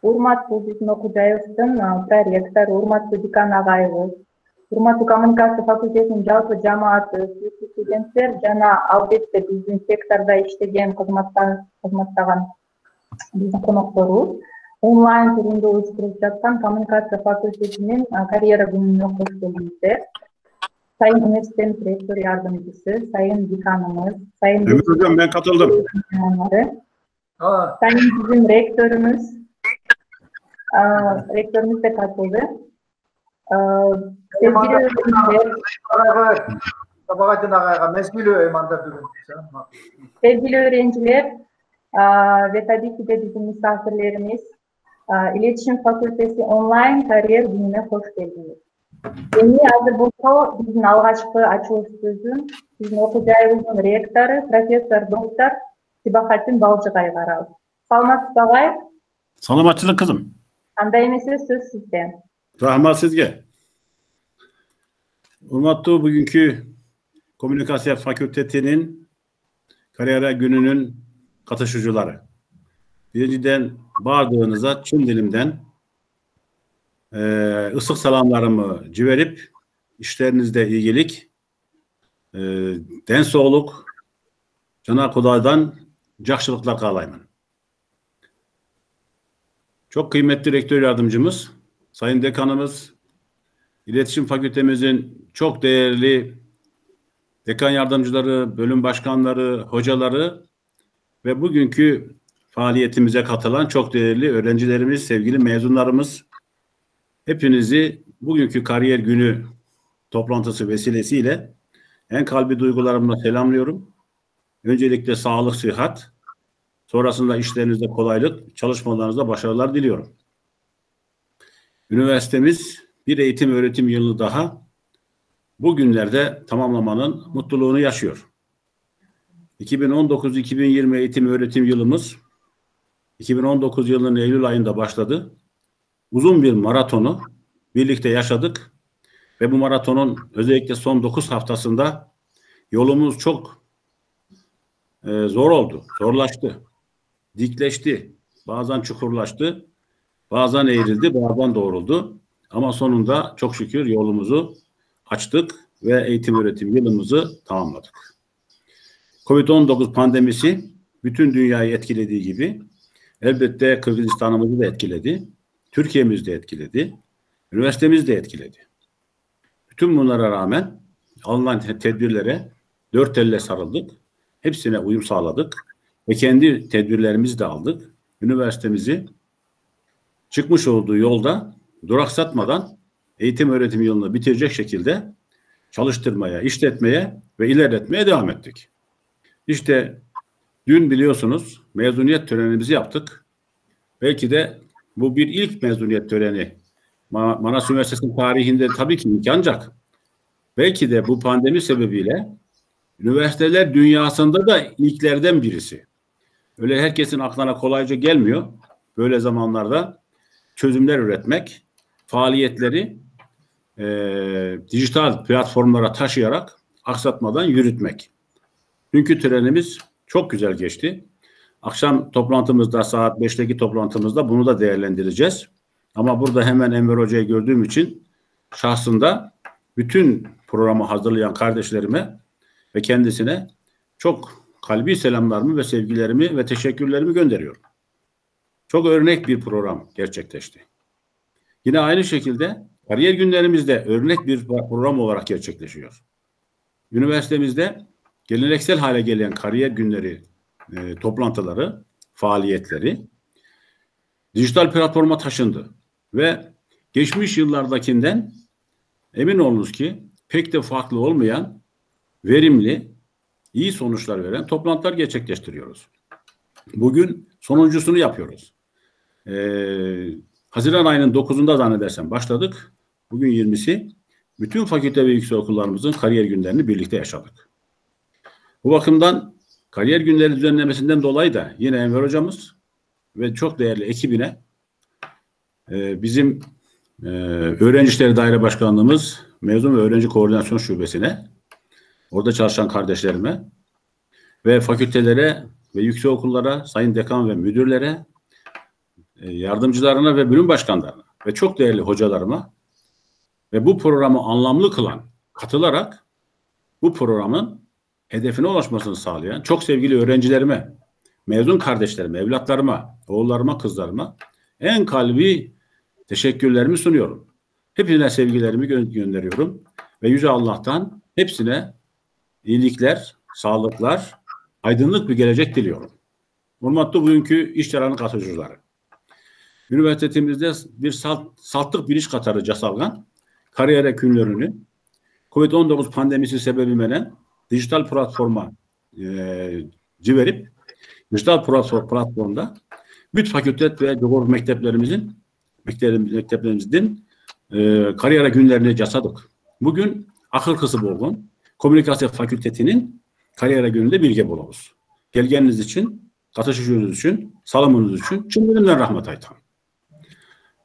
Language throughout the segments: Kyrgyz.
Урматтуу биздин окуучубуздун проректор, урматтуу декан агайыбыз, урматтуу коммуникация факультетинин жалпы жамааты, сүйүктүү студенттер жана албетте биздин сектордо иштеген кызматтаган биздин конокторубуз онлайн түрүндө уюштуруп жаткан коммуникация факультетинин карьера күнүнө кош келиңиздер. Sayın Üniversitemiz Rektör Yardımcısı, Sayın Dekanımız, Sayın Hocam ben katıldım. Sayın bizim rektörümüz, rektörümüz de katıldı. Sevgili öğrenciler ve tabii ki de bizim misafirlerimiz, İletişim Fakültesi Online Kariyer Günü'ne hoş geldiniz. Эми азыр болсо биздин алгачкы ачылышыбыздын биздин окуучубуздун ректору, профессор доктор Сибахатин Балжыгай карабыз. Саламатсызбы агай? Саламатчылык кызым. Кандай эмесиз, сөз сизде. Rahmat sizge. Urmattуу bugünkü Komünikasyon Fakülteti'nin Kariyer Günü'nün katışıcıları. Birinciden bağırdığınıza tüm dilimden ısık salamlarımı civerip işlerinizde ilgilik, den soğuluk, Cenab-ı Kuday'dan cakşılıklar kalayman. Çok kıymetli rektör yardımcımız, sayın dekanımız, iletişim fakültemizin çok değerli dekan yardımcıları, bölüm başkanları, hocaları ve bugünkü faaliyetimize katılan çok değerli öğrencilerimiz, sevgili mezunlarımız, hepinizi bugünkü kariyer günü toplantısı vesilesiyle en kalbi duygularımla selamlıyorum. Öncelikle sağlık, sıhhat, sonrasında işlerinizde kolaylık, çalışmalarınızda başarılar diliyorum. Üniversitemiz bir eğitim öğretim yılını daha bugünlerde tamamlamanın mutluluğunu yaşıyor. 2019-2020 eğitim öğretim yılımız 2019 yılının Eylül ayında başladı. Uzun bir maratonu birlikte yaşadık ve bu maratonun özellikle son 9 haftasında yolumuz çok zor oldu, zorlaştı, dikleşti, bazen çukurlaştı, bazen eğrildi, bazen doğruldu. Ama sonunda çok şükür yolumuzu açtık ve eğitim öğretim yılımızı tamamladık. Covid-19 pandemisi bütün dünyayı etkilediği gibi elbette Kırgızistan'ımızı da etkiledi. Türkiye'mizi de etkiledi. Üniversitemizi de etkiledi. Bütün bunlara rağmen alınan tedbirlere dört elle sarıldık. Hepsine uyum sağladık. Ve kendi tedbirlerimizi de aldık. Üniversitemizi çıkmış olduğu yolda duraksatmadan eğitim öğretim yılını bitirecek şekilde çalıştırmaya, işletmeye ve ilerletmeye devam ettik. İşte dün biliyorsunuz mezuniyet törenimizi yaptık. Belki de bu bir ilk mezuniyet töreni. Manas Üniversitesi'nin tarihinde tabii ki ilk, ancak belki de bu pandemi sebebiyle üniversiteler dünyasında da ilklerden birisi. Öyle herkesin aklına kolayca gelmiyor. Böyle zamanlarda çözümler üretmek, faaliyetleri dijital platformlara taşıyarak aksatmadan yürütmek. Dünkü törenimiz çok güzel geçti. Akşam toplantımızda, saat 5'teki toplantımızda bunu da değerlendireceğiz. Ama burada hemen Enver Hoca'yı gördüğüm için şahsında bütün programı hazırlayan kardeşlerime ve kendisine çok kalbi selamlarımı ve sevgilerimi ve teşekkürlerimi gönderiyorum. Çok örnek bir program gerçekleşti. Yine aynı şekilde kariyer günlerimizde örnek bir program olarak gerçekleşiyor. Üniversitemizde geleneksel hale gelen kariyer günleri toplantıları, faaliyetleri dijital platforma taşındı ve geçmiş yıllardakinden emin olunuz ki pek de farklı olmayan, verimli, iyi sonuçlar veren toplantılar gerçekleştiriyoruz. Bugün sonuncusunu yapıyoruz. Haziran ayının 9'unda zannedersem başladık. Bugün 20'si. Bütün fakülte ve yüksekokullarımızın kariyer günlerini birlikte yaşadık. Bu bakımdan kariyer günleri düzenlemesinden dolayı da yine Enver Hocamız ve çok değerli ekibine, bizim Öğrenci İşleri Daire Başkanlığımız, Mezun ve Öğrenci Koordinasyon Şubesi'ne, orada çalışan kardeşlerime ve fakültelere ve yüksekokullara, sayın dekan ve müdürlere, yardımcılarına ve bölüm başkanlarına ve çok değerli hocalarıma ve bu programı anlamlı kılan, katılarak bu programın hedefine ulaşmasını sağlayan çok sevgili öğrencilerime, mezun kardeşlerime, evlatlarıma, oğullarıma, kızlarıma en kalbi teşekkürlerimi sunuyorum. Hepsine sevgilerimi gönderiyorum ve Yüce Allah'tan hepsine iyilikler, sağlıklar, aydınlık bir gelecek diliyorum. Hürmetli bugünkü işçilerin katılımcıları. Üniversitemizde bir saltlık biliş katarı casalgan, kariyer günlerini COVID-19 pandemisi sebebiyle dijital platforma civerip, dijital platformda bütün fakültet ve doktor mekteplerimizin kariyer günlerini casadık. Bugün akıl kısı bolgun, komünikasyon fakültetinin kariyer gününde birge bolabız. Gelgeniniz için, katışışınız için, salımınız için cümlemden rahmet aytan.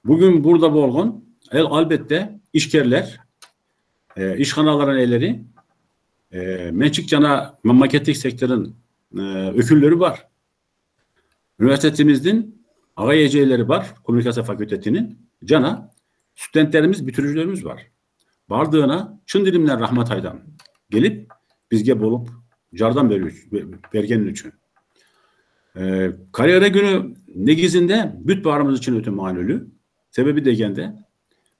Bugün burada bolgun, elbette işkerler, işhanaların elleri, mençik cana memleketlik sektörün ökülleri var. Üniversitemizin ağayeceğleri var, komünikasyon fakültetinin cana studentlerimiz, bitiricilerimiz var. Bardığına çın dilimler rahmet aydan gelip bizge bolup cardan bergenin için. Kariyere günü negizinde büt bağrımız için öte manülü. Sebebi degende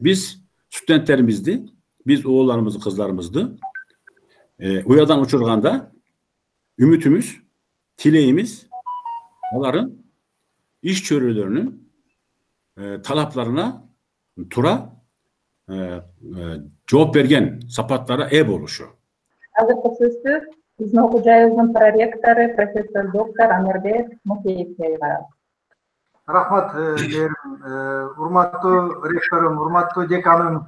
biz studentlerimizdi, biz oğullarımızı, kızlarımızdı. Uyadan uçurganda ümitimiz, tileğimiz onların iş çözülerinin talaplarına tura cevap bergen sapatlara oluşu. Hazırkı sözü bizni okuyacağımızın prorektoru profesör doktor Amerbek Mukeyev'e. Rahmat derim. Hurmatlı rektorum, hurmatlı dekanım,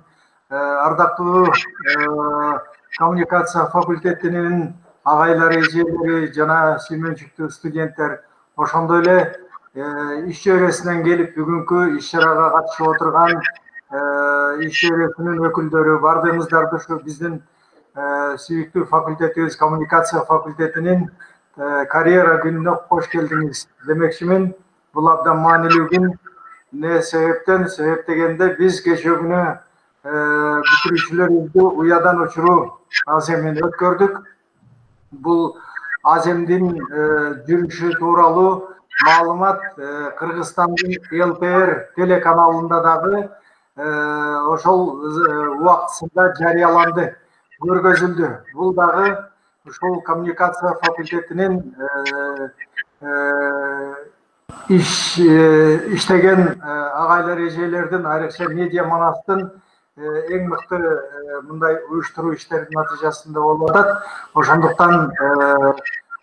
ardaklı kommunikasiya fakültetinin ağayları, eceleri, jana sүймөнчүктүү studentler, ошондой эле iş çevresinden gelip bugünkü işlere katışıp oturgan iş çevresinin öküldörü, bardığımızlar şu bizim sүйүктүү fakültetimiz, kommunikasiya fakültetinin kariyera gününe hoş geldiniz demekçimin. Bu abdan manili gün ne sebepten? Sebep degende biz geçe günü bitirişçilerimizi uyadan uçuru azemini ötkürdük. Bu azemdin жүрүшү тууралуу маалымат Кыргызстандын ЛТР телеканалында дагы ошол убактысында жарыяланды, көргөзүлдү. Бул дагы ушул коммуникация факультетинин иштеген агайлар, эжелердин, айрыкча медиа манастын эң мыкты мындай уюштуруу иштердин натыйжасында болуп атат. Ошондуктан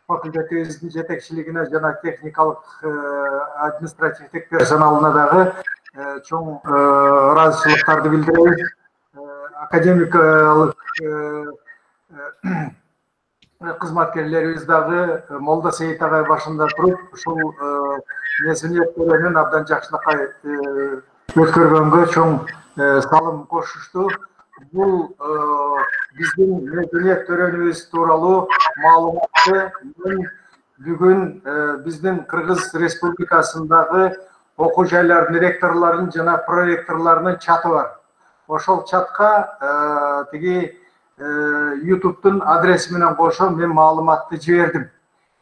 факультетибиздин жетекчилигине жана техникалык административдик персоналына дагы чоң ыраазычылыктарды билдиребиз. Академикалык кызматкерлерибиз дагы Молда Сейит агай башында туруп, ушул мезгилет törenин абдан жакшынакай өткөргөнгө чоң салым кошушту. Бул биздин мезгилет törenибиз тууралуу маалыматты мен бүгүн биздин Кыргыз Республикасындагы окуу жайлардын ректорлорунун жана проректорлорунун чаты бар. Ошол чатка тиги YouTube'дун адреси менен кошо мен маалыматты жибердим.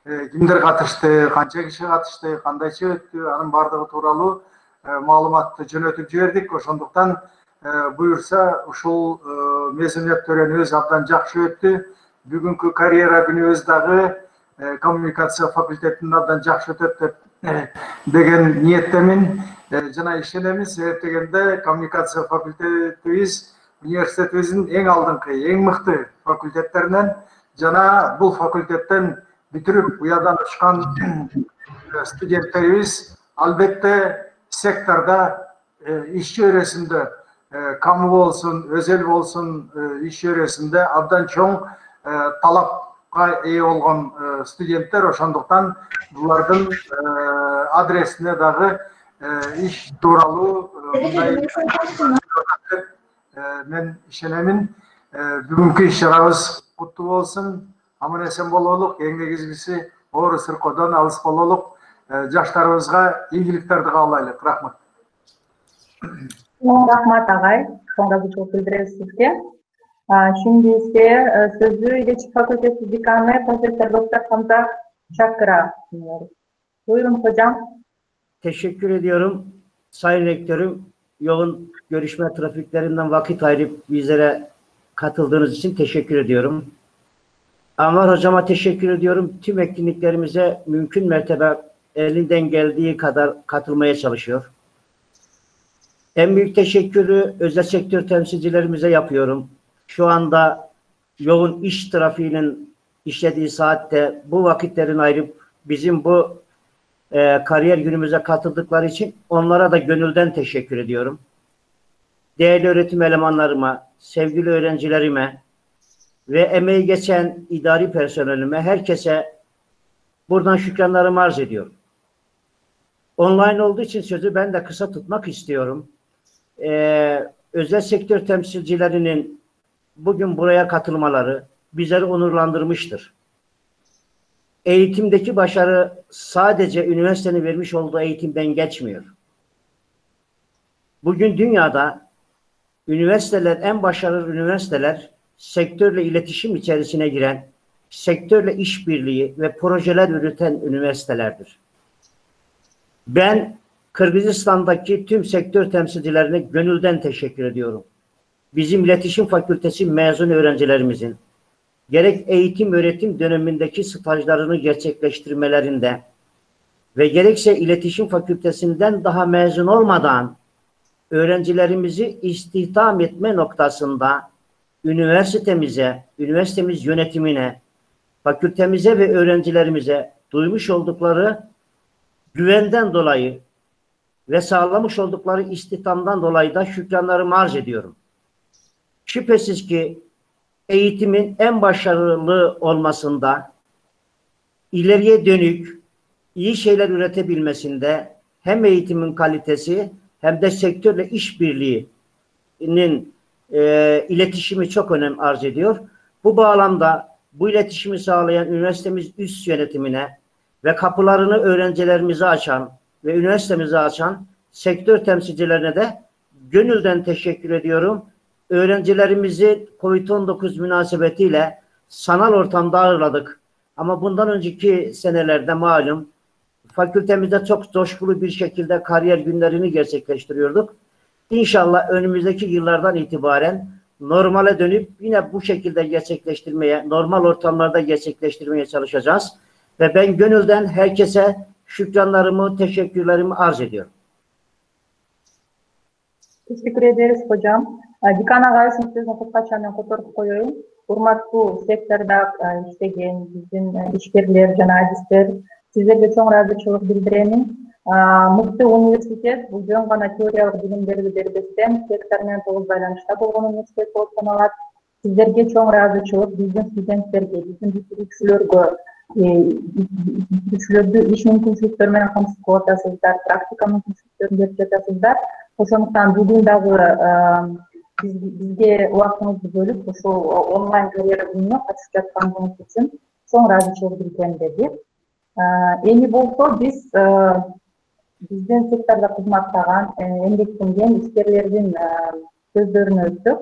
Кимдер катышты, канча киши катышты, кандайча өттү, анын бардыгы тууралуу маалыматты жөнөтүп жибердик. Ошондуктан буюрса ушул мезгилет törenибиз абдан жакшы өттү. Бүгүнкү карьера күнүбүз дагы коммуникация факультетинин абдан жакшы өтөт деп деген ниеттемин жана ишенемиз. Себеп дегенде коммуникация факультетибиз университетибиздин эң алдыңкы, эң мыкты факультеттеринен жана бул факультеттен бүтүрүп уядан учкан студенттерибиз албетте секторда иш чөйрөсүндө каму болсун, өзел болсун, иш чөйрөсүндө абдан чоң талапка ээ болгон студенттер. Ошондуктан булардын адресине дагы иш тууралуу мындай мен ишенемин. Бүгүнкү иш-чарабыз куттуу болсун, аман эсен бололук, эң негизгиси оор сыркоодон алыс бололук. жаштарыбызга ийгиликтерди каалайлык. Рахмат. Рахмат агай, чоң ыраазычылык билдиребиз сизге. Şimdi ise sözü İletişim Fakültesi Dekanı Profesör Doktor Hamza Çakır'a sunuyoruz. Buyurun hocam. Teşekkür ediyorum. Sayın Rektörüm, yoğun görüşme trafiklerinden vakit ayırıp bizlere katıldığınız için teşekkür ediyorum. Anvar Hocama teşekkür ediyorum. Tüm etkinliklerimize mümkün mertebe elinden geldiği kadar katılmaya çalışıyor. En büyük teşekkürü özel sektör temsilcilerimize yapıyorum. Şu anda yoğun iş trafiğinin işlediği saatte bu vakitlerini ayırıp bizim bu kariyer günümüze katıldıkları için onlara da gönülden teşekkür ediyorum. Değerli öğretim elemanlarıma, sevgili öğrencilerime ve emeği geçen idari personelime, herkese buradan şükranlarımı arz ediyorum. Online olduğu için sözü ben de kısa tutmak istiyorum. Özel sektör temsilcilerinin bugün buraya katılmaları bizleri onurlandırmıştır. Eğitimdeki başarı sadece üniversitenin vermiş olduğu eğitimden geçmiyor. Bugün dünyada üniversiteler, en başarılı üniversiteler sektörle iletişim içerisine giren, sektörle işbirliği ve projeler üreten üniversitelerdir. Ben Kırgızistan'daki tüm sektör temsilcilerine gönülden teşekkür ediyorum. Bizim İletişim Fakültesi mezun öğrencilerimizin gerek eğitim öğretim dönemindeki stajlarını gerçekleştirmelerinde ve gerekse İletişim Fakültesinden daha mezun olmadan öğrencilerimizi istihdam etme noktasında üniversitemize, üniversitemiz yönetimine, fakültemize ve öğrencilerimize duymuş oldukları güvenden dolayı ve sağlamış oldukları istihdamdan dolayı da şükranlarımı arz ediyorum. Şüphesiz ki eğitimin en başarılı olmasında, ileriye dönük iyi şeyler üretebilmesinde hem eğitimin kalitesi hem de sektörle işbirliğinin iletişimi çok önem arz ediyor. Bu bağlamda bu iletişimi sağlayan üniversitemiz üst yönetimine ve kapılarını öğrencilerimize açan ve üniversitemize açan sektör temsilcilerine de gönülden teşekkür ediyorum. Öğrencilerimizi COVID-19 münasebetiyle sanal ortamda ağırladık. Ama bundan önceki senelerde malum fakültemizde çok coşkulu bir şekilde kariyer günlerini gerçekleştiriyorduk. İnşallah önümüzdeki yıllardan itibaren normale dönüp yine bu şekilde gerçekleştirmeye, normal ortamlarda gerçekleştirmeye çalışacağız. Ve ben gönülden herkese şükranlarımı, teşekkürlerimi arz ediyorum. Teşekkür ederiz hocam. Dekan agay sizin kısaca kotorup koyayım. Urmatlı sektörde işlеген bizim işbirler, jurnalistler, sizlerge çoğun razıçılık bildiremin. Mıқты университет бұл жөн ғана теориялық білімдерді бербестен сектормен толық байланышта болған университет болып саналады. Сіздерге чоң ыраазычылык биздин студенттерге, биздин бүтүрүүчүлөрдү иш мүмкүнчүлүктөрү менен камсыз кылып атасыздар, практика мүмкүнчүлүктөрүн берип жатасыздар. Ошондуктан бүгүн дагы бизге убактыңызды бөлүп ушул онлайн карьера күнүнө катышып жатканыңыз үчүн чоң ыраазычылык билдирем. Эми болсо биз биздин сектордо кызматтаган, эмгектенген ишкерлердин сөздөрүн өттүк.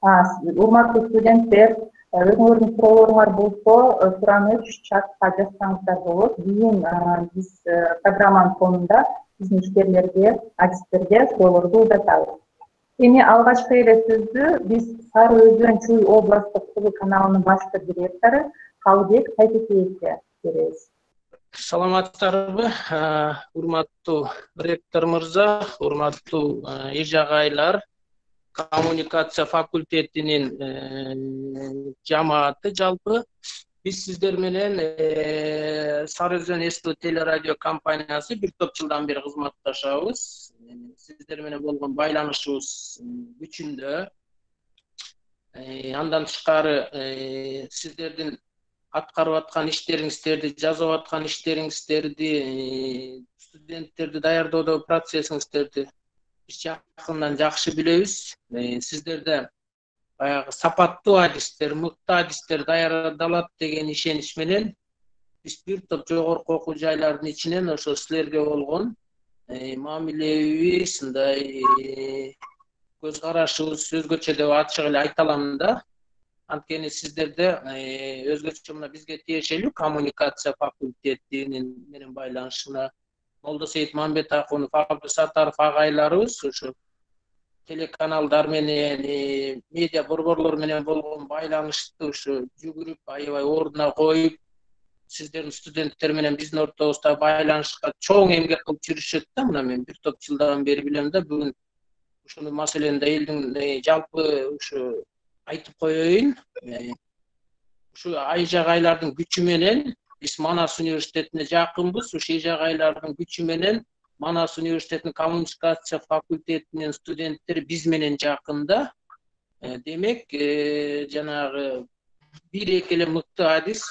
Урматтуу студенттер, өзүңөрдүн суроолоруңар болсо, сураныч чатка жазсаңыздар болот. Кийин биз программанын сонунда биздин ишкерлерге, адистерге суроолорду узатабыз. Эми алгачкы эле сөздү биз Сары Өзөн Чүй областтык ТВ каналынын башкы директору Калыбек Тайтекеевге беребиз. Саламаттарбы, урматтуу ректор мырза, урматтуу эже агайлар, коммуникация факультетинин жамааты жалпы. Биз сиздер менен Сары Өзөн СТ телерадио компаниясы бир топ жылдан бери кызматташабыз. Сиздер менен болгон байланышыбыз күчүндө. Андан тышкары сиздердин аткарып аткан иштериңиздерди, жазып аткан иштериңиздерди, студенттерди даярдоодо процессиңиздерди биз жакындан жакшы билебиз. Сиздерде баягы сапаттуу адистер, мыкты адистер даярдалат деген ишенич менен Биз бир топ жогорку окуу жайлардын ичинен ошо силерге болгон мамилеби ушундай көз карашыбыз өзгөчө деп ачык эле айта алам да. Анткени сиздерде өзгөчө мына бизге тиешелүү коммуникация факультетинин менен байланышына Молдосейит Мамбет Акунов, Абдусаттаров агайларыбыз ушу телеканалдар менен, медиа борборлор менен болгон байланышты ушу жүгүрүп, аябай ордуна коюп, сиздердин студенттер менен биздин ортобузда байланышка чоң эмгек кылып жүрүшөт да. Мына мен бир топ жылдан бери билем да. Бүгүн ушуну маселени да элдин жалпы ушу айтып коеюн. Ушу ай-жагайлардын күчү менен биз Манас университетине жакынбыз. Ушу ай-жагайлардын күчү менен Манас университетинин коммуникация факультетинин студенттери биз менен жакында. Демек, жанагы бир-эки эле мыкты адис,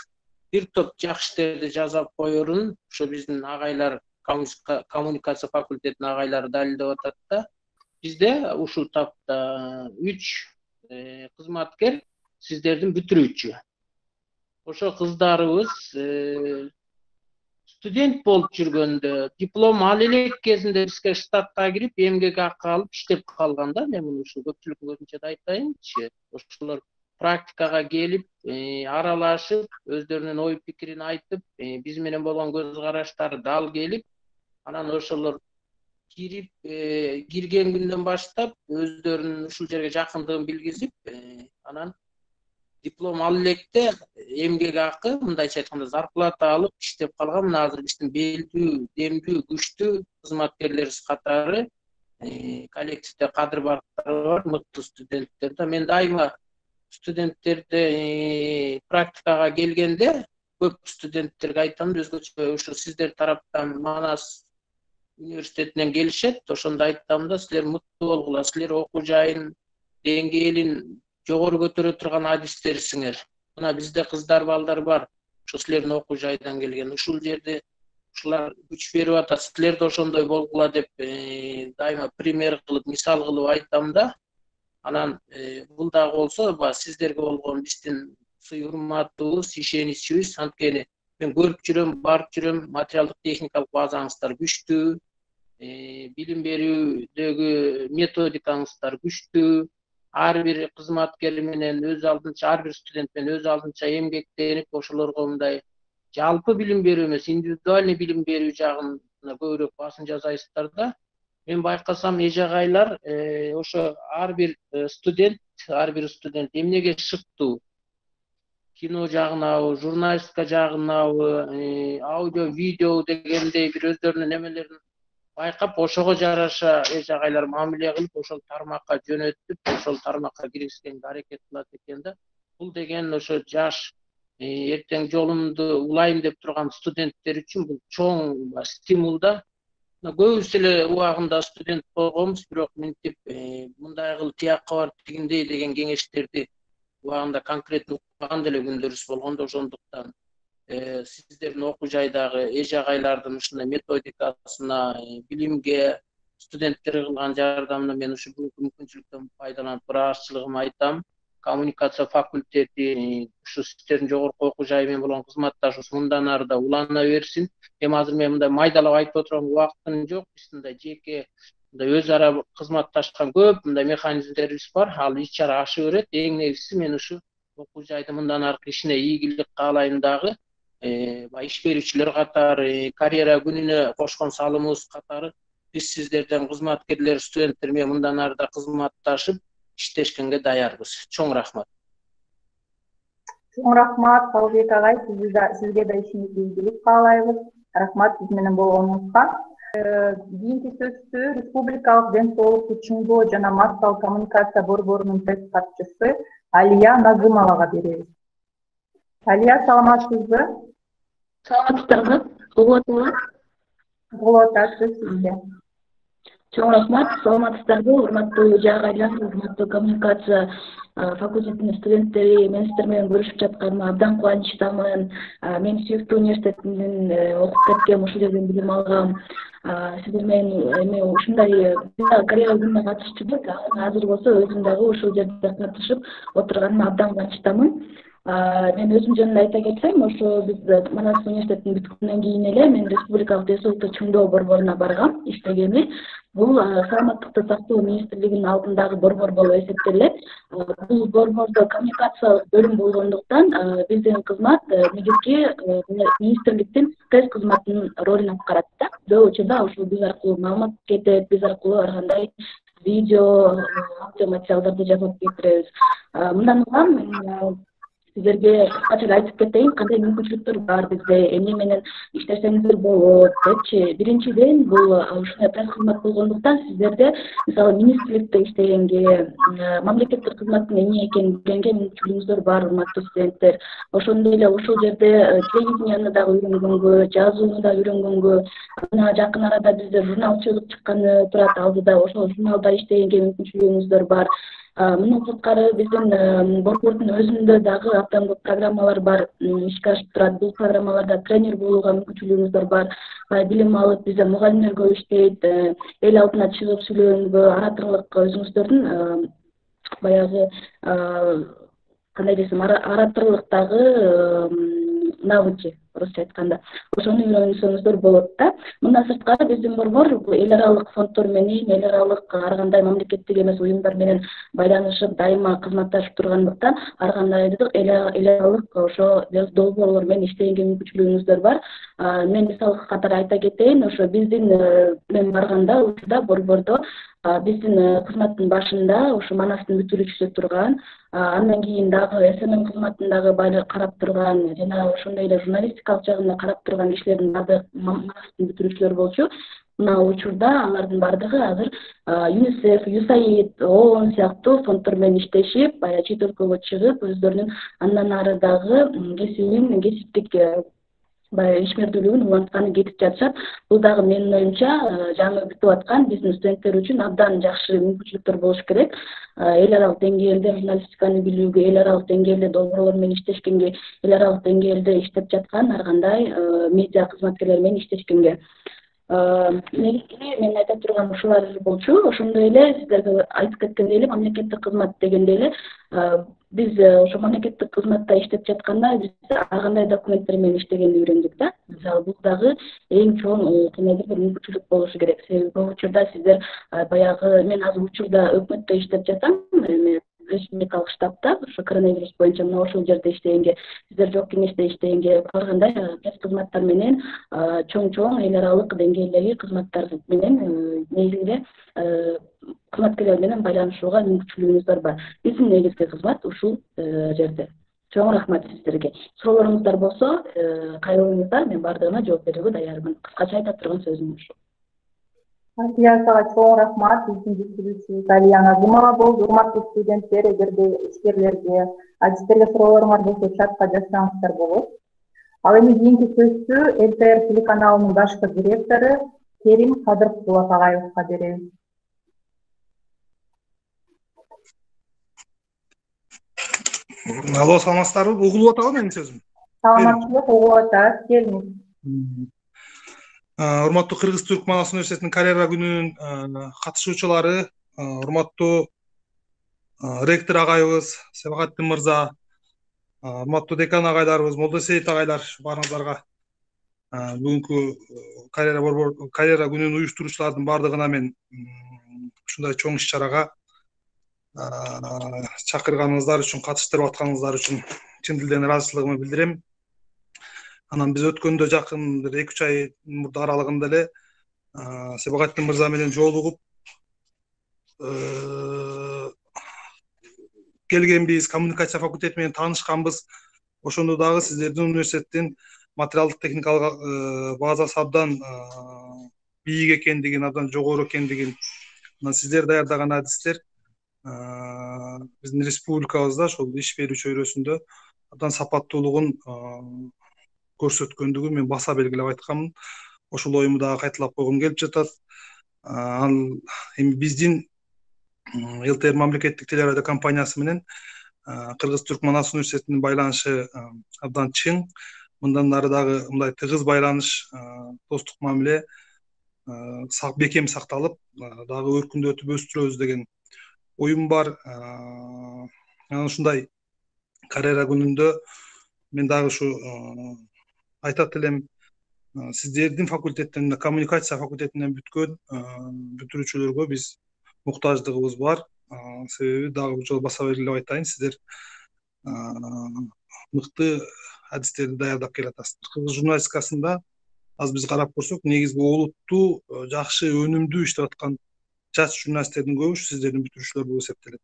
бир топ жакшы иштерди жасап коерун ошо биздин агайлар, коммуникация факультетинин агайлары далилдеп атат да. Бизде ушул тапта 3 кызматкер сиздердин бүтүрүүчү. Ошо кыздарыбыз студент болуп жүргөндө, диплом ал элек кезинде бизге штатка кирип, эмгек акы алып иштеп калган да. Мен муну ушу көпчүлүктүн көзүнчө да айтайынчы. Ошолор практикага келип, аралашып, өздөрүнүн ой пикирин айтып, биз менен болгон көз караштары дал келип, анан ошолор кирип, кирген күндөн баштап өздөрүнүн ушул жерге жакындыгын билгизип, анан диплом ал электе эмгек акы, мындайча айтканда зарплата алып иштеп калган. Мына азыр биздин белдүү, демдүү, күчтүү кызматкерлерибиз катары коллективде кадыр барктары бар, мыкты студенттер да. Мен дайыма студенттерди практикага келгенде көп студенттерге айтам, өзгөчө ушу сиздер тараптан Манас университетинен келишет. Ошондо айтам да, силер мыкты болгула, силер окуу жайын деңгээлин жогору көтөрө турган адистерсиңер. Мына бизде кыздар, балдар бар, ошо силердин окуу жайдан келген. Ушул жерде ушулар күч берип атат, силер да ошондой болгула деп дайыма пример кылып, мисал кылып айтам да. Анан бул дагы болсо, сиздерге болгон биздин сый урматыбыз, ишеничибиз. Анткени мен көрүп жүрөм, барып жүрөм, материалдык техникалык базаңыздар күчтүү, билим берүүдөгү методикаңыздар күчтүү. Ар бир кызматкер менен өз алдынча, ар бир студент менен өз алдынча эмгектенип, ошолорго мындай жалпы билим берүү эмес, индивидуальный билим берүү жагына көбүрөөк басым жасайсыздар да. Мен байкасам, эжагайлар ошо ар бир студент эмнеге шыктуу? Кино жагынабы, журналистика жагынабы, аудио, видео дегендей бир өздөрүнүн эмелерин байкап, ошого жараша эжагайлар мамиле кылып, ошол тармакка жөнөтүп, ошол тармакка киргизгенге аракет кылат экен да. Бул деген ошо жаш эртең жолумду улайм деп турган студенттер үчүн бул чоң стимул да. Көбүбүз эле убагында студент болгонбуз, бирок мынтип мындай кыл, тиякка бар, тигиндей деген кеңештерди убагында конкретно укпаган деле күндөрүбүз болгондо, ошондуктан сиздердин окуу жайдагы эжагайлардын ушундай методикасына, билимге, студенттерге кылган жардамына мен ушу мүмкүнчүлүктөн пайдаланып ыраазычылыгымды айтам. Коммуникация факультети ушу сиздердин жогорку окуу жай менен болгон кызматташыбыз мындан ары да улана берсин. Азыр мен мындай майдалап айтып отурган убактым жок. Биз мындай жеке өз ара кызматташкан көп мындай механизмдерибиз бар. Ал ич-чара ашы берет. Эң негизгиси мен ушу окуу жайды мындан аркы ишине ийгилик каалайм дагы. Иш берүүчүлөр катары, карьера күнүнө кошкон салымыбыз катары биз сиздерден кызматкерлер, студенттер менен мындан ары да кызматташып иштешкенге даярбыз. Чоң рахмат. Чоң рахмат, Салбек агай, сизге да ишиңизге ийгилик каалайбыз. Рахмат биз менен болгонуңузга. Кийинки сөздү Республикалык ден соолук учундоо жана массалык коммуникация борборунун пресс катчысы Алия Назымовага беребиз. Алия, саламатсызбы? Саламатсыздарбы? Угуп атабы? Болуп атат, сөз сизде. Чоң рахмат. Саламатсыздарбы? Урматтуу жагайлар, урматтуу коммуникация факультетинин студенттери, мен сиздер менен көрүшүп жатканыма абдан кубанычтамын. Мен сүйүктүү университетинен окуп кеткем, ушул жерден билим алгам. Сиздер менен ушундай карьера күнүнө катышып жүрдүк. Азыр болсо өзүм дагы ушул жерде катышып отурганыма абдан кубанычтамын. Мен өзүм жөнүндө айта кетсем, ошо биз Манас университетин бүткөндөн кийин эле мен Республикалык ден соолукту чыңдоо борборуна баргам, иштегенми. Бул саламаттыкты сактоо министрлигинин алдындагы борбор болуп эсептелет. Бул борбордо коммуникациялык бөлүм болгондуктан биздин кызмат негизги министрликтин пресс кызматынын ролун аткарат да. Көп учурда ушул биз аркылуу маалымат кетет, биз аркылуу ар кандай видео, аудио материалдарды жасап кетиребиз. Мындан улам мен сиздерге кыскача айтып кетейин, кандай мүмкүнчүлүктөр бар бизде, эмне менен иштесеңиздер болот депчи. Биринчиден, бул ушундай пресс кызмат болгондуктан сиздерде мисалы министрликте иштегенге, мамлекеттик кызматтын эмне экенин билгенге мүмкүнчүлүгүңүздөр бар, урматтуу студенттер. Ошондой эле ушул жерде телевиденияны дагы үйрөнгөнгө, жазууну да үйрөнгөнгө, мына жакын арада бизде журналчылык чыкканы турат алдыда, ошол журналда иштегенге мүмкүнчүлүгүңүздөр бар. Мындан сырткары биздин борбордун өзүндө дагы абдан көп программалар бар, ишке ашып турат. Бул программаларда тренер болууга мүмкүнчүлүгүңүздөр бар. Билим алып, бизде мугалимдер көп иштейт, эл алдына чыгып сүйлөгөнгө, ораторлук өзүңүздөрдүн баягы кандай десем, ораторлуктагы навыки, орусча айтканда, ошону үйрөнсөңүздөр болот да. Мындан сырткары биздин борбор эл аралык фонддор менен, эл аралык ар кандай мамлекеттик эмес уюмдар менен байланышып, дайыма кызматташып тургандыктан, ар кандай эл аралык ошо долбоорлор менен иштегенге мүмкүнчүлүгүңүздөр бар. Мен мисал катары айта кетейин, ошо биздин мен барганда учурда борбордо биздин кызматтын башында ошо Манастын бүтүрүүчүсү турган, андан кийин дагы СММ кызматын дагы карап турган, жана ошондой эле журналистикалык жагын карап турган кишилердин баардыгы Манастын бүтүрүүчүлөр болчу. Мына учурда алардын баардыгы азыр ЮНИСЕФ, ЮСАИД, ООН сыяктуу фонддор менен иштешип, чет өлкөгө чыгып, өздөрүнүн андан ары дагы кесиптик ишмердүүлүгүн улантканы кетип жатышат. Бул дагы менин оюмча жаңы бүтүп аткан биздин студенттер үчүн абдан жакшы мүмкүнчүлүктөр болуш керек. Эл аралык деңгээлде журналистиканы билүүгө, эл аралык деңгээлде долбоорлор менен иштешкенге, эл аралык деңгээлде иштеп жаткан ар кандай медиа кызматкерлер менен иштешкенге. Негизги мен айта турган ушулар болчу. Ошондой эле сиздерге айтып кеткендей эле мамлекеттик кызмат дегенде эле биз ошо мамлекеттик кызматта иштеп жатканда биз ар кандай документтер менен иштегенди үйрөндүк да. Мисалы бул дагы эң чоң кандайдыр бир мүмкүнчүлүк болушу керек. Себеби көп учурда сиздер баягы мен азыр учурда өкмөттө иштеп жатам, республикалык штабта, ошо коронавирус боюнча мына ошол жерде иштегенге, сиздер жок кеңеште иштегенге, ар кандай пресс кызматтар менен чоң эл аралык деңгээлдеги кызматтар менен негизинде кызматкерлер менен байланышууга мүмкүнчүлүгүңүздөр бар. Биздин негизги кызмат ушул жерде. Чоң рахмат сиздерге. Суроолоруңуздар болсо, кайрылыңыздар, мен баардыгына жооп берүүгө даярмын. Кыскача айта турган сөзүм ушул. Сага чоң рахмат. Биздин бүтүрүүчүбүз Алия Назымова болду. Урматтуу студенттер, эгерде ишкерлерге, адистерге суроолоруңар болсо, чатка жазсаңыздар болот. Ал эми кийинки сөздү ЛТР телеканалынын башкы директору Керим Кадыркулов агайыбызга беребиз. Алло, саламатсыздарбы? Угулуп атабы менин сөзүм? Саламатчылык, угулуп атат. Келиңиз. Урматтуу Кыргыз-Түрк Манас университетинин карьера күнүнүн катышуучулары, урматтуу ректор агайыбыз, Себагатдин мырза, урматтуу декан агайларыбыз, Молдосейит агайлар, баарыңыздарга бүгүнкү карьера күнүнүн уюштуруучулардын баардыгына мен ушундай чоң иш-чарага чакырганыңыздар үчүн, катыштырып атканыңыздар үчүн чын дилден ыраазычылыгымды билдирем. Анан биз өткөндө жакын 2-3 ай мурда аралыгында эле Себагатдин мырза менен жолугуп келгенбиз, коммуникация факультети менен таанышканбыз. Ошондо дагы сиздердин университеттин материалдык техникалык базасы абдан бийик экендигин, абдан жогору экендигин, анан сиздер даярдаган адистер биздин республикабызда ошол иш берүү чөйрөсүндө абдан сапаттуулугун көрсөткөндүгүн мен баса белгилеп айтканмын. Ошол оюмду дагы кайталап койгум келип жатат. Ал эми биздин ЛТР мамлекеттик телерадио компаниясы менен Кыргыз-Түрк Манас университетинин байланышы абдан чың. Мындан ары дагы мындай тыгыз байланыш, достук мамиле бекем сакталып, дагы өркүндөтүп өстүрөбүз деген оюм бар. Анан ушундай карьера күнүндө мен дагы ушу айтат элем, сиздердин факультеттен, коммуникация факультетинен бүткөн бүтүрүүчүлөргө биз муктаждыгыбыз бар. Себеби дагы бул жолу баса белгилеп айтайын, сиздер мыкты адистерди даярдап келатасыздар. Кыргыз журналистикасында аз биз карап көрсөк, негизги олуттуу, жакшы, өнүмдүү иштеп аткан жаш журналисттердин көбү сиздердин бүтүрүүчүлөр болуп эсептелет.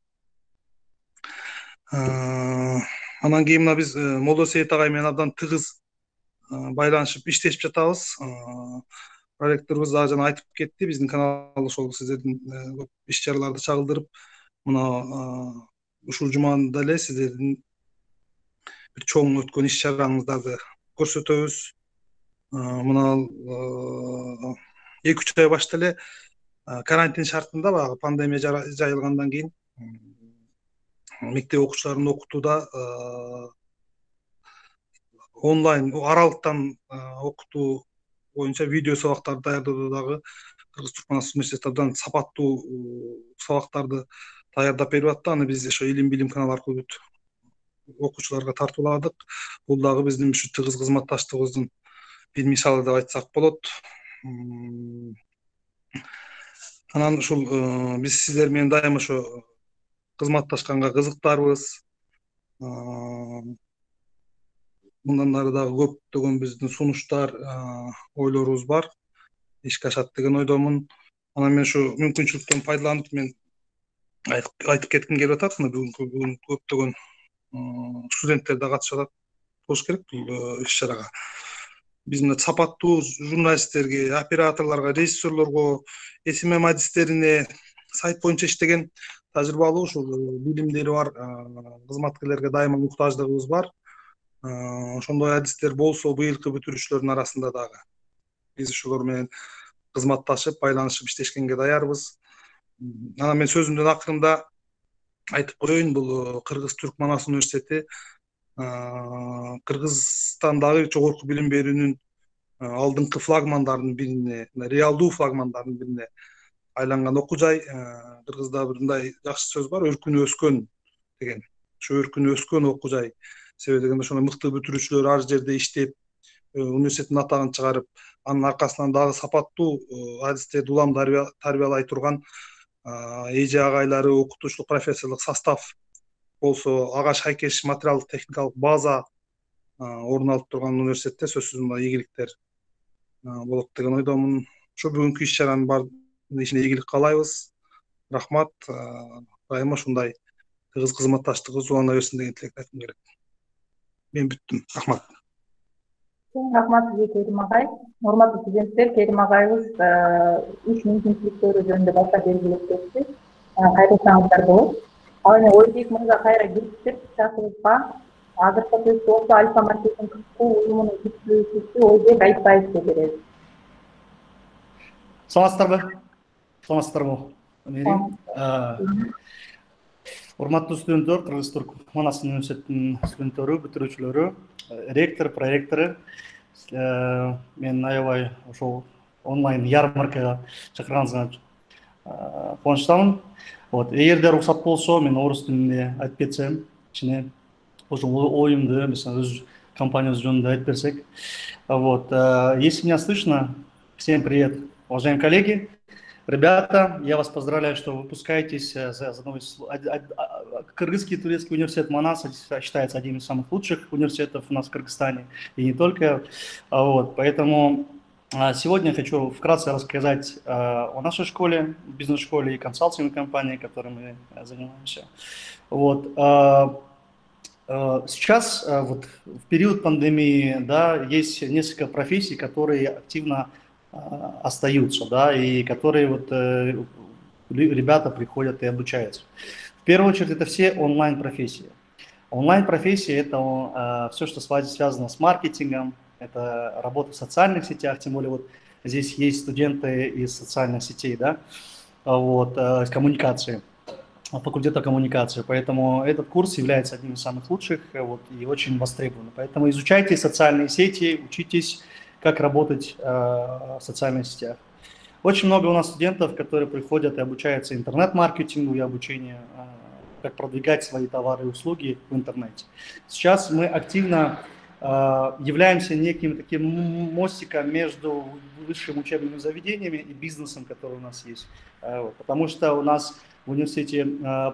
Анан кийин мына биз Молдосейит агай менен абдан тыгыз байланышып иштешип жатабыз. Проректорубуз дагы жана айтып кетти, биздин канал ошол сиздердин көп иш чараларды чагылдырып, мына ушул жумада эле сиздердин бир чоң өткөн иш чараңыздарды көрсөтөбүз. Мына 2-3 ай башта эле карантин шартында, баягы пандемия жайылгандан кийин мектеп окуучуларын окутууда онлайн аралыктан окутуу боюнча видео сабактарды даярдоодо дагы Кыргыз Туркманстан университети абдан сапаттуу сабактарды даярдап берип атты. Аны биз ошо илим билим каналы аркылуу окуучуларга тартууладык. Бул дагы биздин ушу тыгыз кызматташтыгыбыздын бир мисалы деп айтсак болот. Анан ушул биз сиздер менен дайыма ошо кызматташканга кызыктарбыз. Мындан ары дагы көптөгөн биздин сунуштар, ойлорубуз бар. Ишке ашат деген ойдомун. Анан мен ушу мүмкүнчүлүктөн пайдаланып мен айтып кетким келип атат. Бүгүн көптөгөн студенттер да катышып атат болуш керек бул иш чарага. Биз мына сапаттуу журналисттерге, операторлорго, режиссерлорго, СММ адистерине, сайт боюнча иштеген тажрыйбалуу ушул билимдери бар кызматкерлерге дайыма муктаждыгыбыз бар. Ошондой адистер болсо быйылкы бүтүрүүчүлөрдүн арасында дагы биз ушулар менен кызматташып, байланышып иштешкенге даярбыз. Анан мен сөзүмдүн акырында айтып коеюн, бул Кыргыз Түркманас университети Кыргызстандагы жогорку билим берүүнүн алдыңкы флагмандардын бирине, реалдуу флагмандардын бирине айланган окуу жай. Кыргызда мындай жакшы сөз бар, өркүнү өскөн деген. Ошо өркүнү өскөн окуу жай. Себеби дегенде ошондой мыкты бүтүрүүчүлөр ар жерде иштеп, университеттин атагын чыгарып, анын аркасынан дагы сапаттуу адистерди улам тарбиялай турган эже агайлары, окутуучулук профессорлук состав болсо, ага шайкеш материалдык техникалык база орун алып турган университетте сөзсүз мындай ийгиликтер болот деген ойдомун. Ошо бүгүнкү иш чаранын баардыгынын ишине ийгилик каалайбыз. Рахмат. Дайыма ушундай тыгыз кызматташтыгыбыз улана берсин деген тилекти айткым келет. Мен бүттүм. Рахмат. Рахмат сизге, Керим агай. Урматтуу студенттер, Керим агайыбыз иш мүмкүнчүлүктөрү жөнүндө башка белгилеп кетти. Кайрылсаңыздар болот. Ал эми Ойбек мырза кайра кириптир чатыбызга азыркы сөздү болсо Альфа маркетинг уюмунун бүтүрүүчүсү Ойбек Айтбаевге беребиз. Саламатсыздарбы? Урматтуу студенттер, Кыргыз Туркманстан университетинин студенттери, бүтүрүүчүлөрү, ректор, проректору, мен аябай ошол онлайн ярмаркага чакырганыңызга кубанычтамын. Эгерде уруксат болсо, мен орус тилинде айтып кетсем, ичине ошол оюмду, мисалы, өз компаниябыз жөнүндө айтып берсек. Если меня слышно, всем привет, уважаемые коллеги. Ребята, я вас поздравляю, что вы выпускаетесь Кыргызский турецкий университет Манас считается одним из самых лучших университетов у нас в Кыргызстане, и не только. Поэтому сегодня я хочу вкратце рассказать о нашей школе, бизнес-школе и консалтинговой компании, которой мы занимаемся. Сейчас, в период пандемии, да, есть несколько профессий, которые активно остаются, да, и которые ребята приходят и обучаются. В первую очередь, это все онлайн-профессии. Онлайн-профессии – это все, что связано с маркетингом, это работа в социальных сетях, тем более здесь есть студенты из социальных сетей, да, с коммуникацией, факультета коммуникации. Поэтому этот курс является одним из самых лучших и очень востребован. Поэтому изучайте социальные сети, учитесь, как работать в социальных сетях. Очень много у нас студентов, которые приходят и обучаются интернет-маркетингу и обучению как продвигать свои товары и услуги в интернете. Сейчас мы активно являемся неким таким мостиком между высшими учебными заведениями и бизнесом, который у нас есть. Потому что у нас в университете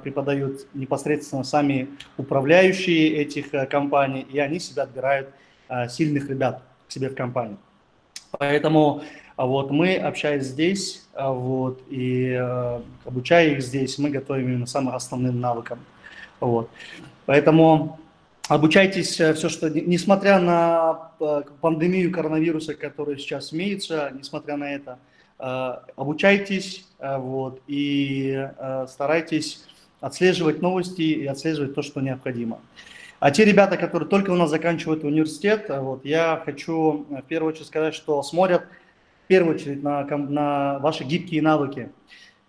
преподают непосредственно сами управляющие этих компаний, и они себя отбирают сильных ребят к себе в компанию. Поэтому вот мы, общаясь здесь, вот, и обучая их здесь, мы готовим именно самым основным навыкам. Вот. Поэтому обучайтесь все, что, несмотря на пандемию коронавируса, которая сейчас имеется, несмотря на это, обучайтесь, вот, и старайтесь отслеживать новости и отслеживать то, что необходимо. А те ребята, которые только у нас заканчивают университет, вот, я хочу в первую очередь сказать, что смотрят в первую очередь на ваши гибкие навыки.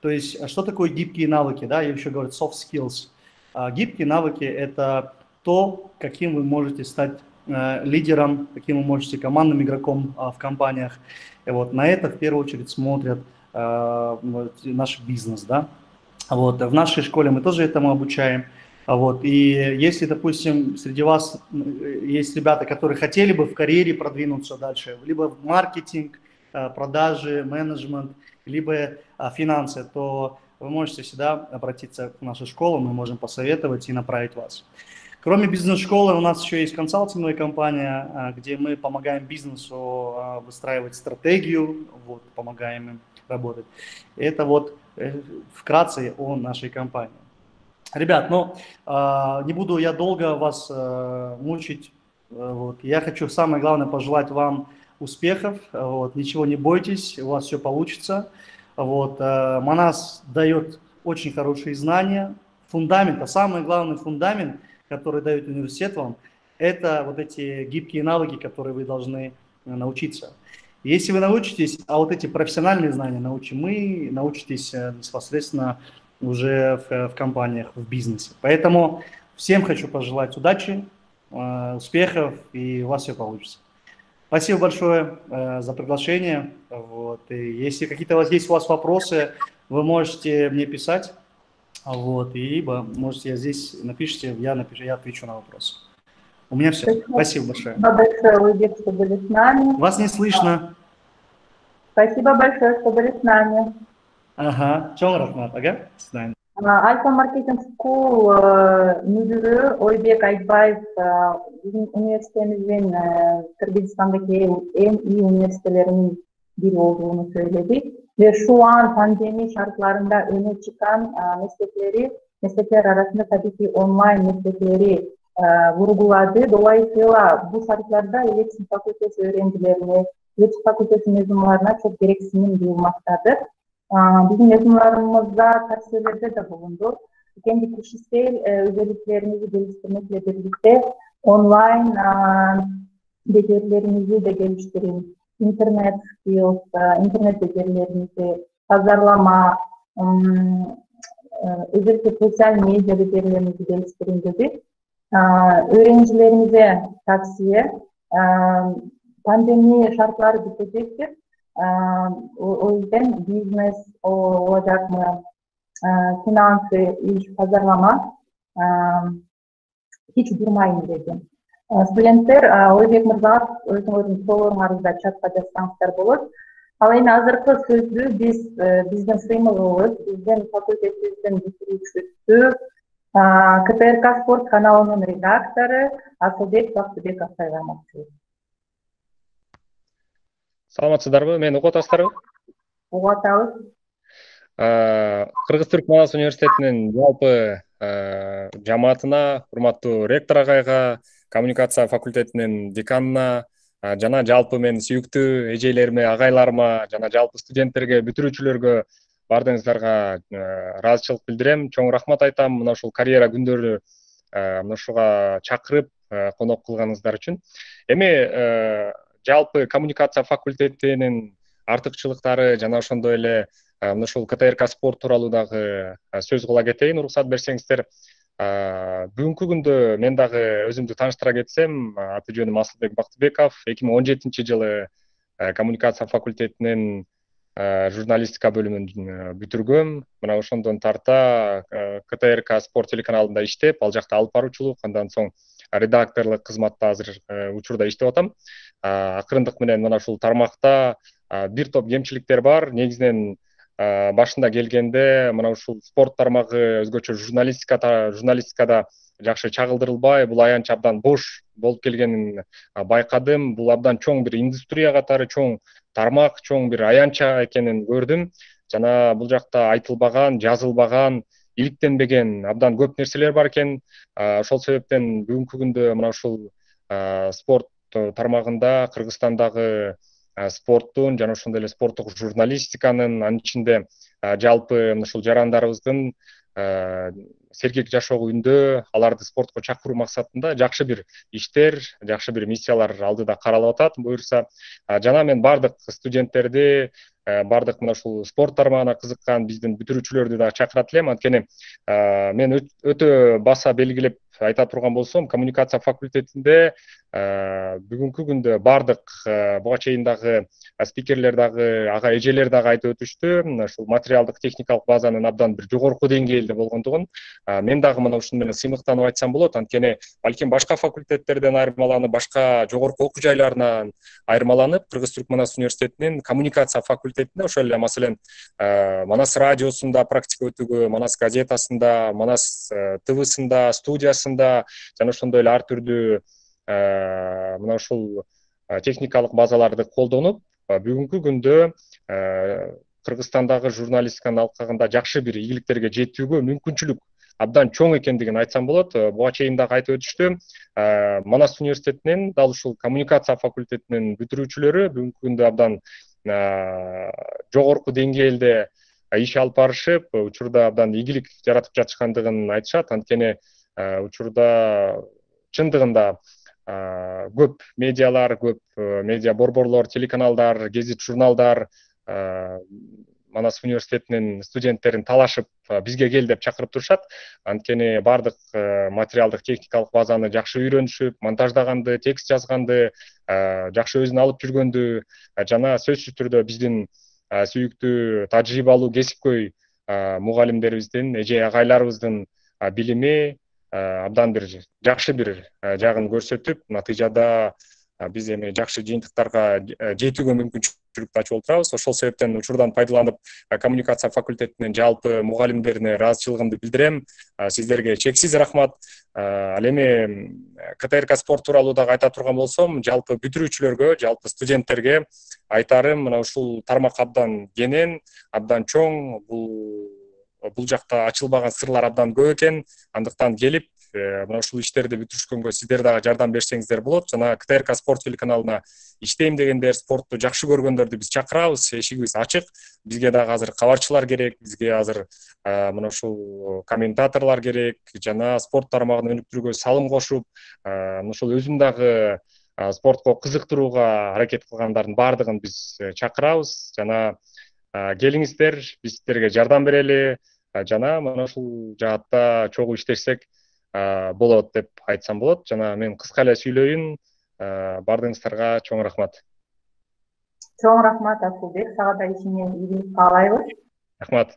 То есть, что такое гибкие навыки? Да, я еще говорю soft skills. Гибкие навыки – это то, каким вы можете стать лидером, каким вы можете командным игроком в компаниях. И вот на это в первую очередь смотрят наш бизнес. Да? Вот, в нашей школе мы тоже этому обучаем. Вот, и если, допустим, среди вас есть ребята, которые хотели бы в карьере продвинуться дальше, либо в маркетинг, продажи, менеджмент, либо финансы, то вы можете всегда обратиться в нашу школу, мы можем посоветовать и направить вас. Кроме бизнес-школы у нас еще есть консалтинговая компания, где мы помогаем бизнесу выстраивать стратегию, вот, помогаем им работать. Это вот вкратце о нашей компании. Ребят, ну, не буду я долго вас мучить. Вот. Я хочу самое главное пожелать вам успехов. Вот. Ничего не бойтесь, у вас все получится. Вот. Манас дает очень хорошие знания. Фундамент, а самый главный фундамент, который дает университет вам, это вот эти гибкие навыки, которые вы должны научиться. Если вы научитесь, а вот эти профессиональные знания научим мы, научитесь непосредственно уже в компаниях, в бизнесе. Поэтому всем хочу пожелать удачи, успехов, и у вас все получится. Спасибо большое за приглашение. Вот. И если какие-то у вас вопросы, вы можете мне писать, вот, либо можете здесь напишите, я отвечу на вопросы. У меня все. Спасибо большое. Спасибо большое, Уйбек, что были с нами. Вас не слышно. Спасибо большое, что были с нами. Ага, чоң рахмат, ага, до свидания. Альфа Маркетинг Скул мүдүрү Ойбек Айтбаев биздин университетибиздин Кыргызстандагы эң iyi университеттеринин бири болгонун сөйледи. Ve şu an pandemi şartlarında öne çıkan meslekler arasında tabii ki online meslekleri vurguladı. Dolayısıyla bu şartlarda iletişim fakültesi öğrencilerine, iletişim fakültesi mezunlarına çok gereksinim duyulmaktadır. Bizim mezunlarımızda tavsiyelerde de bulundu. Kendi kişisel özelliklerinizi geliştirmekle birlikte online becerilerinizi de geliştirin. İnternet skills, internet becerilerinizi, pazarlama, özellikle sosyal medya becerilerinizi geliştirin dedi. Öğrencilerimize tavsiye, pandemi şartları bitecektir. O yüzden business olacak mı, finansı, iş, pazarlama hiç durmayın dedi. Студенттер Ойбек Мырзаев өзүңөрдүн суроолоруңарда чатка жазсаңыздар болот. Ал эми азыркы сөздү биздин сыймылыбыз, биздин факультетибиздин бүтүрүүчүсү, КТРК Спорт каналынын редактору Асылбек Бактыбеков кайрамакчы. Саламатсыздарбы? Мени угуп атасыздарбы? Угуп атабыз. Кыргыз-Түрк Манас университетинин жалпы жамаатына, урматтуу ректор агайга, коммуникация факультетинин деканына, жана жалпы мен сүйүктүү эжелериме, агайларыма, жана жалпы студенттерге, бүтүрүүчүлөргө бардыгыңыздарга ыраазычылык билдирем. Чоң рахмат айтам мына ушул карьера күндөрү мына ушуга чакырып конок кылганыңыздар үчүн. Эми жалпы коммуникация факультетинин артыкчылыктары жана ошондой эле мына ушул КТРК Спорт тууралуу дагы сөз кыла кетейин, уруксат берсеңиздер. Бүгүнкү күндө мен дагы өзүмдү тааныштыра кетсем, аты жөнүм Асылбек Бактыбеков, 2017 жылы коммуникация факультетинин журналистика бөлүмүн бүтүргөм. Мына ошондон тарта КТРК спорт телеканалында иштеп, ал жакта алып баруучулук, андан соң редакторлук кызматта азыр учурда иштеп атам. Акырындык менен мына ушул тармакта бир топ кемчиликтер бар. Негизинен башында келгенде мына ушул спорт тармагы өзгөчө журналистикада жакшы чагылдырылбай, бул аянч абдан бош болуп келгенин байкадым. Бул абдан чоң бир индустрия катары, чоң тармак, чоң бир аянча экенин көрдүм. Жана бул жакта айтылбаган, жазылбаган, иликтенбеген абдан көп нерселер бар экен. Ошол себептен бүгүнкү күндө мына ушул спорт тармагында Кыргызстандагы спорттун жана ошондой эле спорттук журналистиканын, анын ичинде жалпы ушул жарандарыбыздын сергек жашоо үндө аларды спортко чакыруу максатында жакшы бир иштер, жакшы бир миссиялар алдыда каралып атат. Буюрса, жана мен бардык студенттерди, бардык мына ушул спорт тармагына кызыккан биздин бүтүрүүчүлөрдү да чакырат элем. Анткени мен өтө баса белгилеп айта турган болсом, коммуникация факультетинде бүгүнкү күндө бардык буга чейин дагы спикерлер дагы, ага эжелер дагы айтып өтүштү. Ушул материалдык техникалык базанын абдан бир жогорку деңгээлде болгондугун мен дагы мына ушуну менен сыймыктанып айтсам болот. Анткени балким башка факультеттерден айырмаланып, башка жогорку окуу жайларынан айырмаланып, Кыргыз-Түркманас университетинин коммуникация факультетинде, ошол эле маселен Манас радиосунда практика өтүүгө, Манас газетасында, Манас ТВсында, студиясында жана ошондой эле ар түрдүү мына ушул техникалык базаларды колдонуп, бүгүнкү күндө Кыргызстандагы журналистиканын алкагында жакшы бир ийгиликтерге жетүүгө мүмкүнчүлүк абдан чоң экендигин айтсам болот. Буга чейин дагы айтып өтүштү. Манас университетинин дал ушул коммуникация факультетинин бүтүрүүчүлөрү бүгүнкү күндө абдан жогорку деңгээлде иш алып барышып, учурда абдан ийгилик жаратып жатышкандыгын айтышат. Анткени учурда чындыгында көп медиалар, көп медиа борборлор, телеканалдар, гезит, журналдар Манас университетинин студенттерин талашып бизге кел деп чакырып турушат. Анткени бардык материалдык техникалык базаны жакшы үйрөнүшүп, монтаждаганды, текст жазганды, жакшы өзүнө алып жүргөндү жана сөзсүз түрдө биздин сүйүктүү тажрыйбалуу кесипкөй мугалимдерибиздин, эже агайларыбыздын билими абдан бир жакшы бир жагын көрсөтүп, натыйжада биз эми жакшы жыйынтыктарга жетүүгө мүмкүнчүлүк ачып отурабыз. Ошол себептен учурдан пайдаланып коммуникация факультетинин жалпы мугалимдерине ыраазычылыгымды билдирем. Сиздерге чексиз рахмат. Ал эми КТРК спорт тууралуу дагы айта турган болсом, жалпы бүтүрүүчүлөргө, жалпы студенттерге айтарым, мына ушул тармак абдан кенен, абдан чоң, бул жакта ачылбаган сырлар абдан көп экен. Андыктан келип мына ушул иштерди бүтүрүшкөнгө сиздер дагы жардам берсеңиздер болот. Жана КТРК спорт телеканалына иштейм дегендер, спортту жакшы көргөндөрдү биз чакырабыз. Эшигибиз ачык. Бизге дагы азыр кабарчылар керек, бизге азыр мына ушул комментаторлор керек, жана спорт тармагын өнүктүрүүгө салым кошуп, ушул өзүн дагы спортко кызыктырууга аракет кылгандардын баардыгын биз чакырабыз. Жана келиңиздер, биз сиздерге жардам берели. Жана мына ушул жаатта чогуу иштешсек болот деп айтсам болот. Жана мен кыска эле сүйлөйүн. Бардыгыңыздарга чоң рахмат. Чоң рахмат Асылбек, сага да ишиңе ийгилик каалайбыз. Рахмат.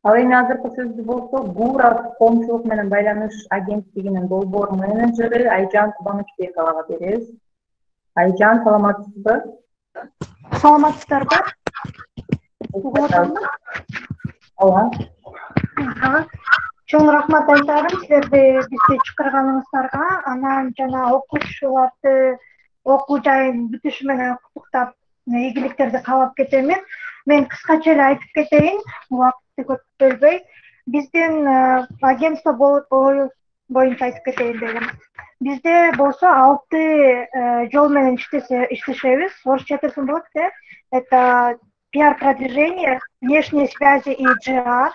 Ал эми азыркы сөздү болсо Гуров коомчулук менен байланыш агенттигинин долбоор менеджери Айжан Кубанычбековага беребиз. Айжан, саламатсызбы? Саламатсыздарбы? Чоң рахмат айтарым силерди бизди чакырганыңыздарга. Анан жана окуучуларды окуу жайын бүтүшү менен куттуктап ийгиликтерди каалап кетемин. Мен кыскача эле айтып кетейин, убакытты көп бөлбөй. Биздин агентство боюнча айтып кетейин дегем. Бизде болсо 6 жол менен иштешебиз. Орусча айтсам болот, это пиар-продвижение, внешние связи и GR,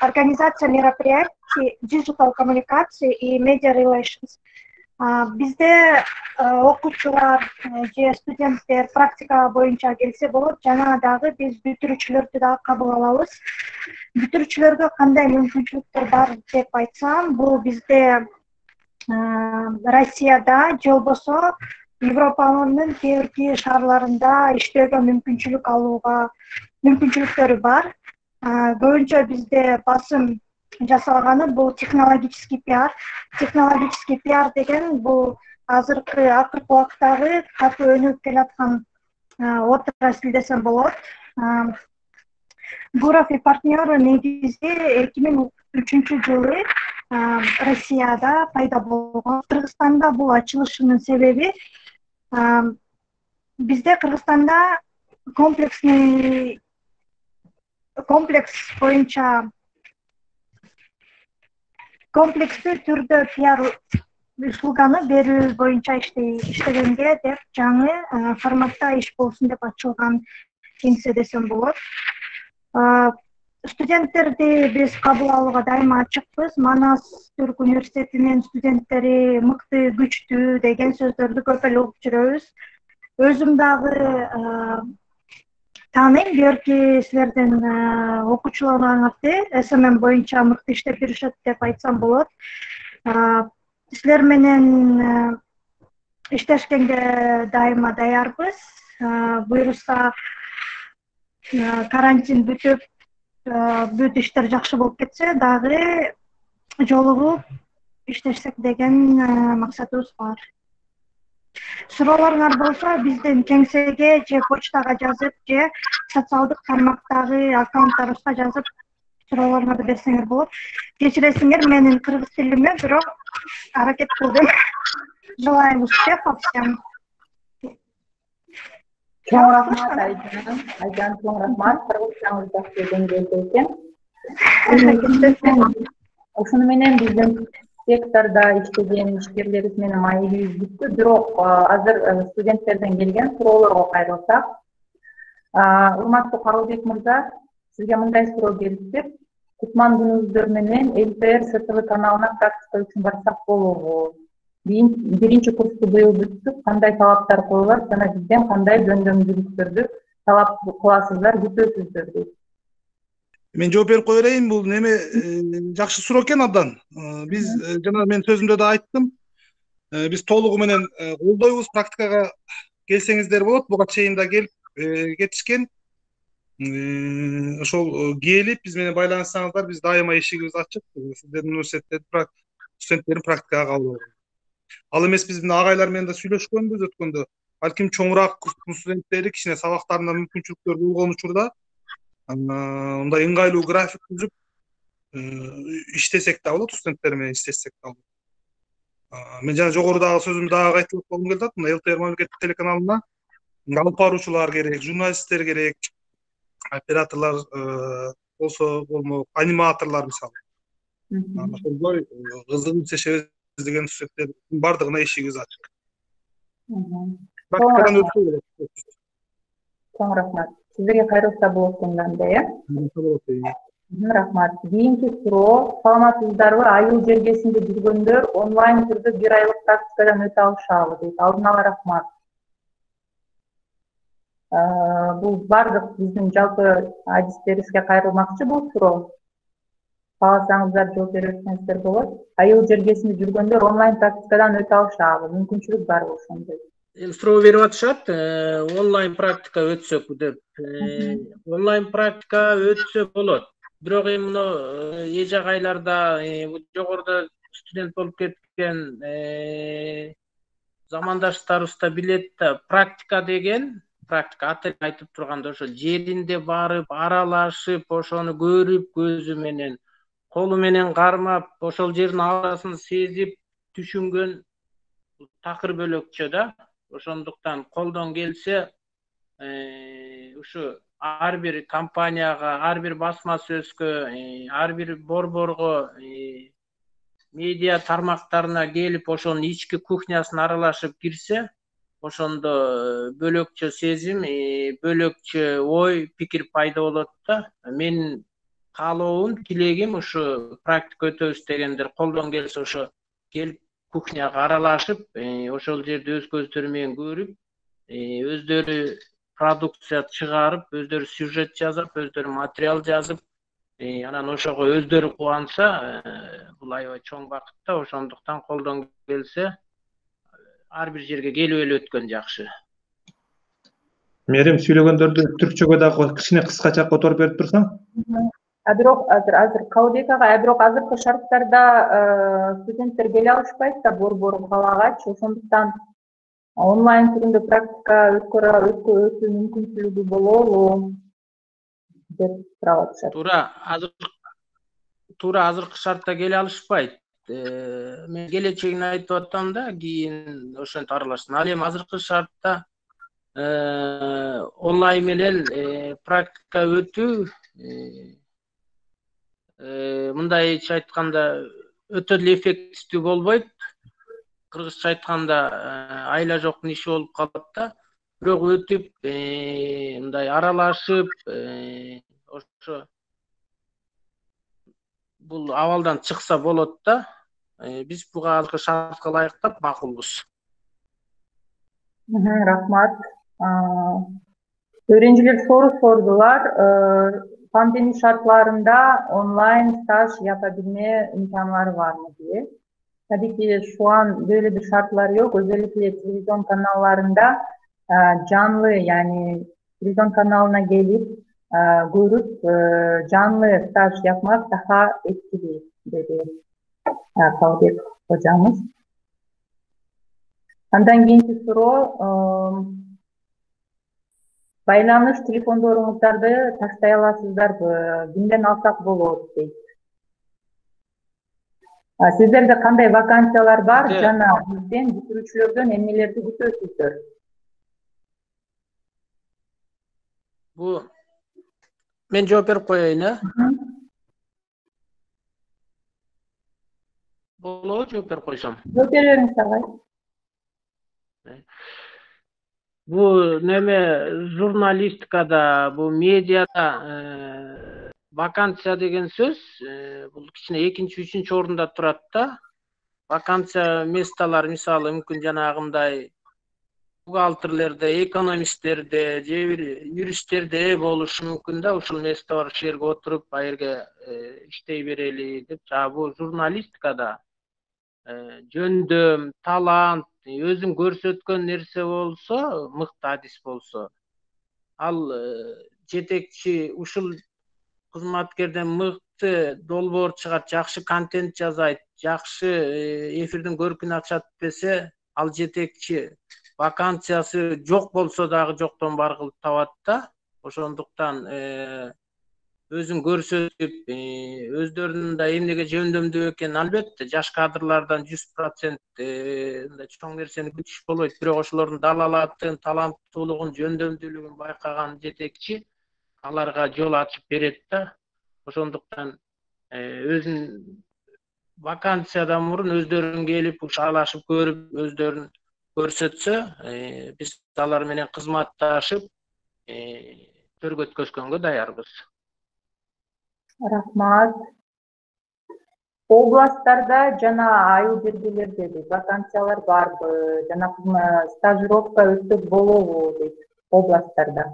организация мероприятий, digital коммуникации и media relations. Бизде окуучулар же студенттер практика боюнча келсе болот, жана дагы биз бүтүрүүчүлөрдү дагы кабыл алабыз. Бүтүрүүчүлөргө кандай мүмкүнчүлүктөр бар деп айтсам, бул бизде Россияда же болбосо Европанын кээ шаарларында иштөөгө мүмкүнчүлүктөрү бар. Көбүнчө бизде басым жасалганы бул технологический пиар. Технологический пиар деген бул акыркы убакыттагы катуу өнүгүп келаткан отрасль десем болот. Гуров и партнеры негизи 2003 жылы Россияда пайда болгон. Кыргызстанда бул ачылышынын себеби бизде Кыргызстанда комплекс боюнча комплекстүү түрдө пиар услуганы берүү боюнча иштегенге деп жаңы форматта иш болсун деп ачылган кеңсе десем болот. Студенттерди биз кабыл алууга дайыма ачыкпыз. Манас Түрк университетинин студенттери мыкты, күчтүү деген сөздөрдү көп эле угуп жүрөбүз. Өзүм дагы тааныйм, берки силердин окуучуларыңарды СММ боюнча мыкты иштеп жүрүшөт деп айтсам болот. Силер менен иштешкенге дайыма даярбыз. Буюрса карантин бүтүп, бүт иштер жакшы болуп кетсе дагы жолугуп иштешсек деген максатыбыз бар. Суроолоруңар болсо биздин кеңсеге же почтага жазып, же социалдык тармактагы аккаунттарыбызга жазып суроолоруңарды берсеңер болот. Кечиресиңер менин кыргыз тилиме, бирок аракет кылдым. Желаем успехов всем. Чоң рахмат Айжан, чоң рахмат. Кыргызчаңыз жакшы деңгээлде экен. Ошону менен биздин секторда иштеген ишкерлерибиз менен маегибиз бүттү. Бирок азыр студенттерден келген суроолорго кайрылсак, урматтуу Кабылбек мырза, сизге мындай суроо келиптир. Кутман күнүңүздөр менен ЛПР СТВ каналына практика үчүн барсак болобу? Биринчи курсту быйыл бүттүк, кандай талаптар коюлат жана бизден кандай жөндөмдүүлүктөрдү талап кыласыздар, күтөсүздөр дейт. Мен жооп берип кое берейин. Бул неме жакшы суроо экен абдан. Биз жана мен сөзүмдө да айттым. Биз толугу менен колдойбуз, практикага келсеңиздер болот. Буга чейин да келип кетишкен. Ошол келип биз менен байланышсаңыздар, биз дайыма эшигибиз ачык. Сиздердин университеттердин студенттерин практикага кабыл алабыз. Ал эмес биз мына агайлар менен да сүйлөшкөнбүз өткөндө. Балким чоңураак курстун студенттери кичине сабактарында мүмкүнчүлүктөр болгон учурда мындай ыңгайлуу график түзүп иштесек да болот, студенттер менен иштесек да болот. Мен жана жогорудагы сөзүмдү дагы кайталап койгум келип атат. Мына ЛТР мамлекеттик телеканалына алып баруучулар керек, журналисттер керек, операторлор болсо болмок, аниматорлор мисалы. Ошондой кызыгып иштешебиз деген студенттердин бардыгына эшигибиз ачык. Практикадан өтсө болот. Чоң рахмат. Сиздерге кайрылса болот экен э? Рахмат. Кийинки суроо, саламатсыздарбы? Айыл жергесинде жүргөндөр онлайн түрдө 1 айлык практикадан өтө алышабы дейт. Алдын ала рахмат. Бул бардык биздин жалпы адистерибизге кайрылмакчы бул суроо. Кааласаңыздар жооп бере берсеңиздер болот. Айыл жергесинде жүргөндөр онлайн практикадан өтө алышабы? Мүмкүнчүлүк барбы ошондой? Суроо берип атышат, онлайн практика өтсөк деп. Онлайн практика өтсө болот. Бирок мына эже агайларда жогоруда студент болуп кеткен замандаштарыбыз да билет да, практика деген, практика аты айтып турганда ошо жеринде барып, аралашып, ошону көрүп, көзү менен, колу менен кармап, ошол жердин аарасын сезип, түшүнгөн такыр бөлөкчө да. Ошондуктан колдон келсе ушу ар бир компанияга, ар бир басма сөзгө, ар бир борборго, медиа тармактарына келип, ошонун ички кухнясына аралашып кирсе, ошондо бөлөкчө сезим, бөлөкчө ой, пикир пайда болот да. Менин каалоом, тилегим ушу практика өтөбүз дегендер колдон келсе ошо келип кухняга аралашып, ошол жерди өз көздөрү менен көрүп, өздөрү продукция чыгарып, өздөрү сюжет жазып, өздөрү материал жазып, анан ошого өздөрү кубанса, бул аябай чоң бакыт да. Ошондуктан колдон келсе ар бир жерге келип эле өткөн жакшы. Мерим сүйлөгөндөрдү түркчөгө дагы кичине кыскача которуп берип турсаң. Бирок азыр Калыбек ага, бирок азыркы шарттарда студенттер келе алышпайт да борбор калаагачы, ошондуктан онлайн түрүндө практика өтүү мүмкүнчүлүгү болобу деп сурап атышат. Туура азыркы шартта келе алышпайт. Мен келечегин айтып атам да, кийин ошентип аралашсын. Ал эми азыркы шартта онлайн менен практика өтүү мындайча айтканда өтө эле эффективдүү болбойт. Кыргызча айтканда айла жоктун иши болуп калат да. Бирок өтүп мындай аралашып ошо бул абалдан чыкса болот да. Биз буга азыркы шартка ылайыктап макулбуз. Рахмат. Öğrenciler soru sordular. Pandemi şartlarında online staj yapabilme imkanları var mı diye. Tabii ki şu an böyle bir şartlar yok. Özellikle televizyon kanallarında canlı, yani televizyon kanalına gelip görüp canlı staj yapmak daha etkili dedi Kavbek hocamız. Andan keyinki soru, байланыш телефондоруңуздарды таштай аласыздарбы? Кимден алсак болот дейт. Сиздерде кандай вакансиялар бар жана бизден бүтүрүүчүлөрдөн эмнелерди күтөсүздөр? Бу мен жооп берип коеюн, болобу, жооп берип койсом? Жооп бере бериңиз агай. Бу неме журналистикада, бу медиада вакансия деген сөз бул кичине экинчи, үчүнчү орунда турат да. Вакансия месталар мисалы мүмкүн жанагындай бухгалтерлерде, экономисттерде, же бир юристтерде болушу мүмкүн да. Ушул месталар ушул жерге отуруп, а жерге иштей берели деп. Бу журналистикада жөндөм, талант, өзүң көрсөткөн нерсе болсо, мыкты адис болсо, ал жетекчи ушул кызматкерден мыкты долбоор чыгат, жакшы контент жазайт, жакшы эфирдин көркүн ачат десе, ал жетекчи вакансиясы жок болсо дагы жоктон бар кылып табат да. Ошондуктан өзүн көрсөтүп, өздөрүнүн да эмнеге жөндөмдүү экенин, албетте жаш кадрлардан 100% чоң нерсени күтүш болбойт, бирок ошолордун далалатын, таланттуулугун, жөндөмдүүлүгүн байкаган жетекчи аларга жол ачып берет да. Ошондуктан өзүн вакансиядан мурун өздөрүн келип шайлашып көрүп, өздөрүн көрсөтсө, биз алар менен кызматташып төргө өткөзгөнгө даярбыз. Рахмат. Областтарда жана айыл бергелерде вакансиялар барбы? Жана стажировка өтсөк болобу дейт областтарда.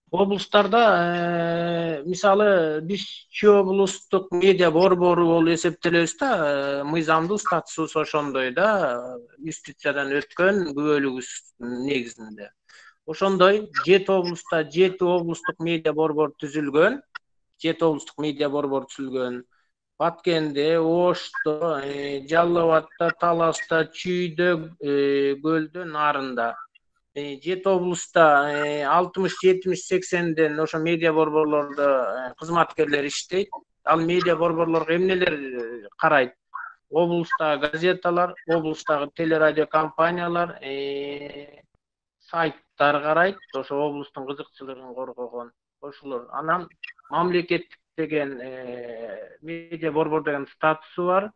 Облустарда мисалы биз Чүй облустук медиа борбору болуп эсептелебиз да, мыйзамдуу статусубуз ошондой да, юстициядан өткөн күбөлүгүбүз негизинде. Ошондой 7 облуста 7 облустук медиа борбор түзүлгөн. 7 облустук медиа борбор түзүлгөн. Баткенде, Ошто, Жалал Абадта, Таласта, Чүйдө, Көлдө, Нарында. 7 облуста 60-70-80ден ошо медиа борборлордо кызматкерлер иштейт. Ал медиа борборлорго эмнелер карайт? Облустагы газеталар, облустагы телерадио компаниялар, сайттар карайт, ошо облустун кызыкчылыгын коргогон ошолор. Анан мамлекеттик деген медиа борбор деген статусу бар.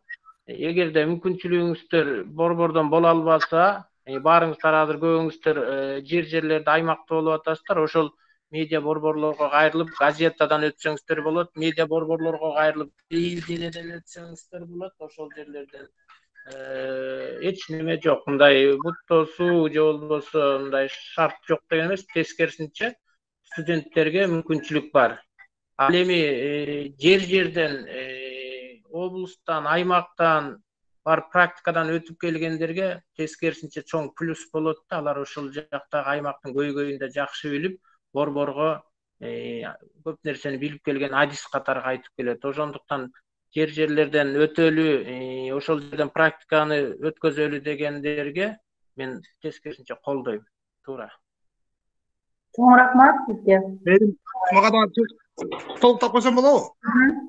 Эгерде мүмкүнчүлүгүңүздөр борбордон боло албаса, баарыңыздар азыр көбүңүздөр жерлерде аймакта болуп атасыздар, ошол медиа борборлорго кайрылып газетадан өтсөңүздөр болот, медиа борборлорго кайрылып теледен өтсөңүздөр болот, ошол жерлерден эч неме жок, мындай буттоосу же болбосо мындай шарт жок деген эмес, тескерисинче студенттерге мүмкүнчүлүк бар. Ал эми жерден, облустан, аймактан барып практикадан өтүп келгендерге тескерисинче чоң плюс болот да. Алар ошол жактагы аймактын көйгөйүн да жакшы билип, борборго көп нерсени билип келген адис катары кайтып келет. Ошондуктан жерлерден өтөлү, ошол жерден практиканы өткөзөлү дегендерге мен тескерисинче колдойм. Туура. Чоң рахмат сизге. Мага да толуктап койсом болобу?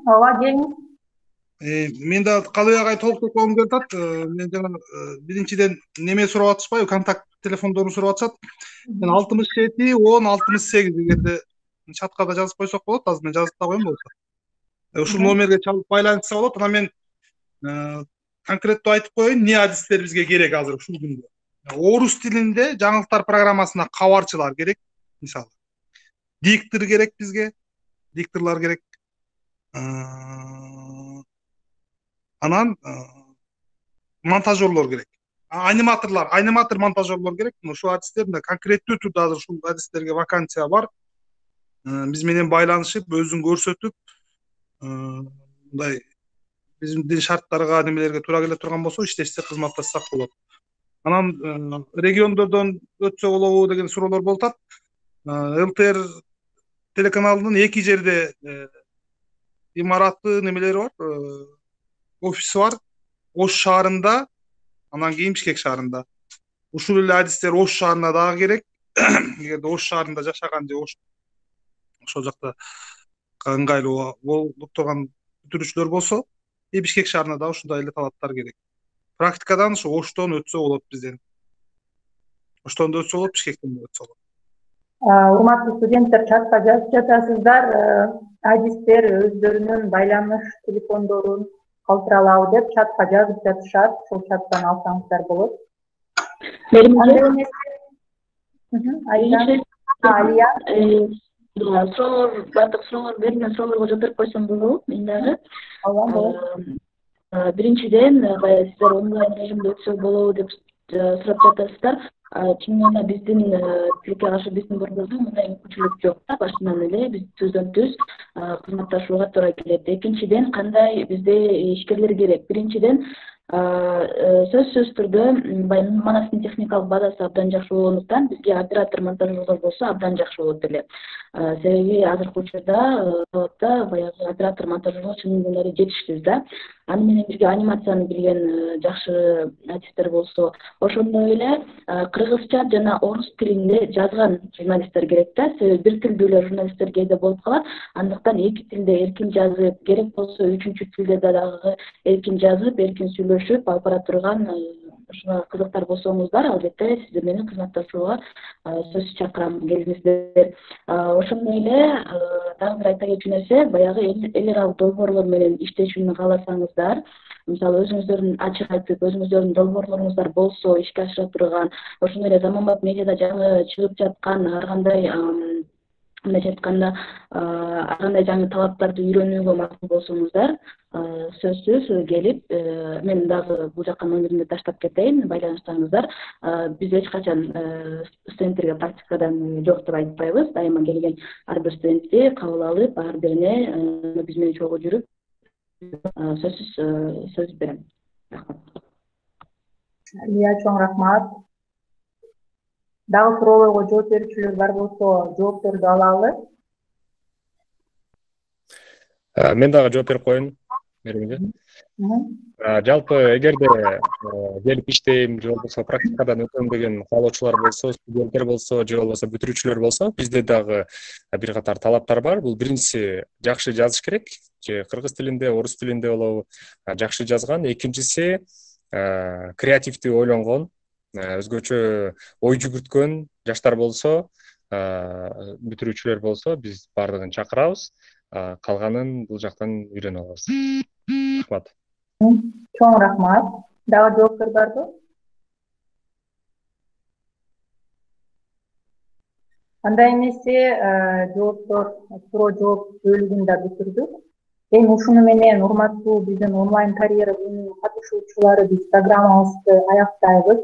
Ооба, келиңиз. Мен да Калыбек агай толуктап койгум келип атат. Мен жана биринчиден неме сурап атышпайбы, контакт телефондорун сурап атышат. Мен 67 10 68 эгерде чатка да жазып койсок болот. Азыр мен жазып да коем болсо. Ушул номерге чалып байланышса болот. Анан мен конкреттүү айтып коеюн, эмне адистер бизге керек азыр ушул күндө. Орус тилинде жаңылыктар программасына кабарчылар керек, мисалы. Диктор керек бизге, дикторлор керек. Анан монтажерлор керек. Аниматор монтажерлор керек. Ушул адистерде конкреттүү түрдө азыр ушул адистерге вакансия бар. Биз менен байланышып, өзүн көрсөтүп, мындай биздин шарттарга, немелерге туура келе турган болсо, иштешсе кызматташсак болот. Анан региондордон өтсө болобу деген суроолор болуп атат. ЛТР телеканалынын эки жерде имараты немелери бар, офиси бар. Ош шаарында, анан кийин Бишкек шаарында. Ушул эле адистер Ош шаарына дагы керек. Эгерде Ош шаарында жашаган же ошол жакта ыңгайлуу болуп турган бүтүрүүчүлөр болсо, Бишкек шаарына да ушундай эле талаптар керек. Практикадан ушу Оштон өтсө болот бизден. Оштон да өтсө болот, Бишкектен да өтсө болот. Урматтуу студенттер, чатка жазып жатасыздар. Адистер өздөрүнүн байланыш телефондорун калтыралабы деп чатка жазып жатышат. Ошол чаттан алсаңыздар болот. Алия. Бардык суроолор берилген суроолорго жооп берип койсом болобу? Мен дагы. Биринчиден, сиздер онлайн режимде өтсө болобу деп сурап жатасыздар. Чынында биздин тилекке каршы биздин борбордо мындай мүмкүнчүлүк жок да. Башынан эле биз түздөн түз кызматташууга туура келет. Экинчиден, кандай бизде ишкерлер керек? Биринчиден, сөзсүз түрдө Манастын техникалык базасы абдан жакшы болгондуктан бизге оператор монтажерлор болсо абдан жакшы болот эле. Себеби азыркы учурда талапта баягы оператор монтажерлор чынында эле жетиштүү да. Аны менен бирге анимацияны билген жакшы адистер болсо, ошондой эле кыргызча жана орус тилинде жазган журналисттер керек да. Себеби бир тилдүүлөр журналисттер кээде болуп калат. Андыктан эки тилде эркин жазып, керек болсо үчүнчү тилде дагы эркин жазып, эркин сүйлөшүп алып бара турган ушуга кызыктар болсоңуздар, албетте сиздер менен кызматташууга сөзсүз чакырам, келиңиздер. Ошондой эле дагы бир айта кетчү нерсе, баягы эл аралык долбоорлор менен иштешүүнү кааласаңыздар, мисалы өзүңүздөрдүн ачык айтып, өзүңүздөрдүн долбоорлоруңуздар болсо, ишке ашыра турган, ошондой эле заманбап медиада жаңы чыгып жаткан ар кандай мындайча айтканда ар кандай жаңы талаптарды үйрөнүүгө макул болсоңуздар, сөзсүз келип, мен дагы бул жакка номеримди таштап кетейин, байланышсаңыздар. Биз эч качан студенттерге практикадан жок деп айтпайбыз. Дайыма келген ар бир студентти кабыл алып, ар бирине биз менен чогуу жүрүп, сөзсүз сөз берем. Рахмат. Чоң рахмат. Дагы суроолорго жооп берүүчүлөр бар болсо, жоопторду алалы. Мен дагы жооп берип коеюн. Жалпы эгерде келип иштейм же болбосо практикадан өтөм деген каалоочулар болсо, студенттер болсо же болбосо бүтүрүүчүлөр болсо, бизде дагы бир катар талаптар бар. Бул биринчиси жакшы жазыш керек, же кыргыз тилинде, орус тилинде болобу, жакшы жазган. Экинчиси креативдүү ойлонгон, өзгөчө ой жүгүрткөн жаштар болсо, бүтүрүүчүлөр болсо, биз бардыгын чакырабыз. Калганын бул жактан үйрөнүп алабыз. Рахмат. Чоң рахмат. Дагы жооптор барбы? Андай эмесе, жооптор, суроо жооп бөлүгүн да бүтүрдүк. Эми ушуну менен урматтуу биздин онлайн карьера күнүнүн катышуучулары биз программабызды аяктайбыз.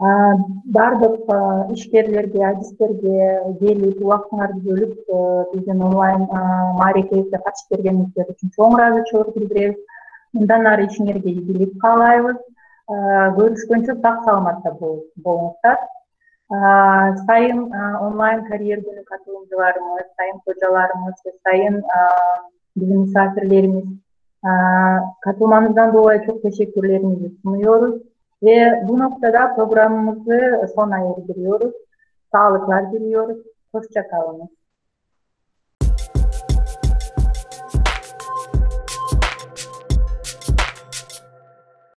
Бардык ишкерлерге, адистерге келип, убактыңарды бөлүп биздин онлайн маарекебизге катышып бергениңиздер үчүн чоң ыраазычылык билдиребиз. Мындан ары ишиңерге ийгилик каалайбыз. Görüşкөнчө сак саламатта болуңуздар. Sayın online kariyer günü katılımcılarımız, sayın hocalarımız ve sayın bizim misafirlerimiz, katılmanızdan dolayı çok teşekkürlerimizi sunuyoruz. Ve bu noktada programımızı sona erdiriyoruz. Sağlıklar diliyoruz. Hoşça kalın.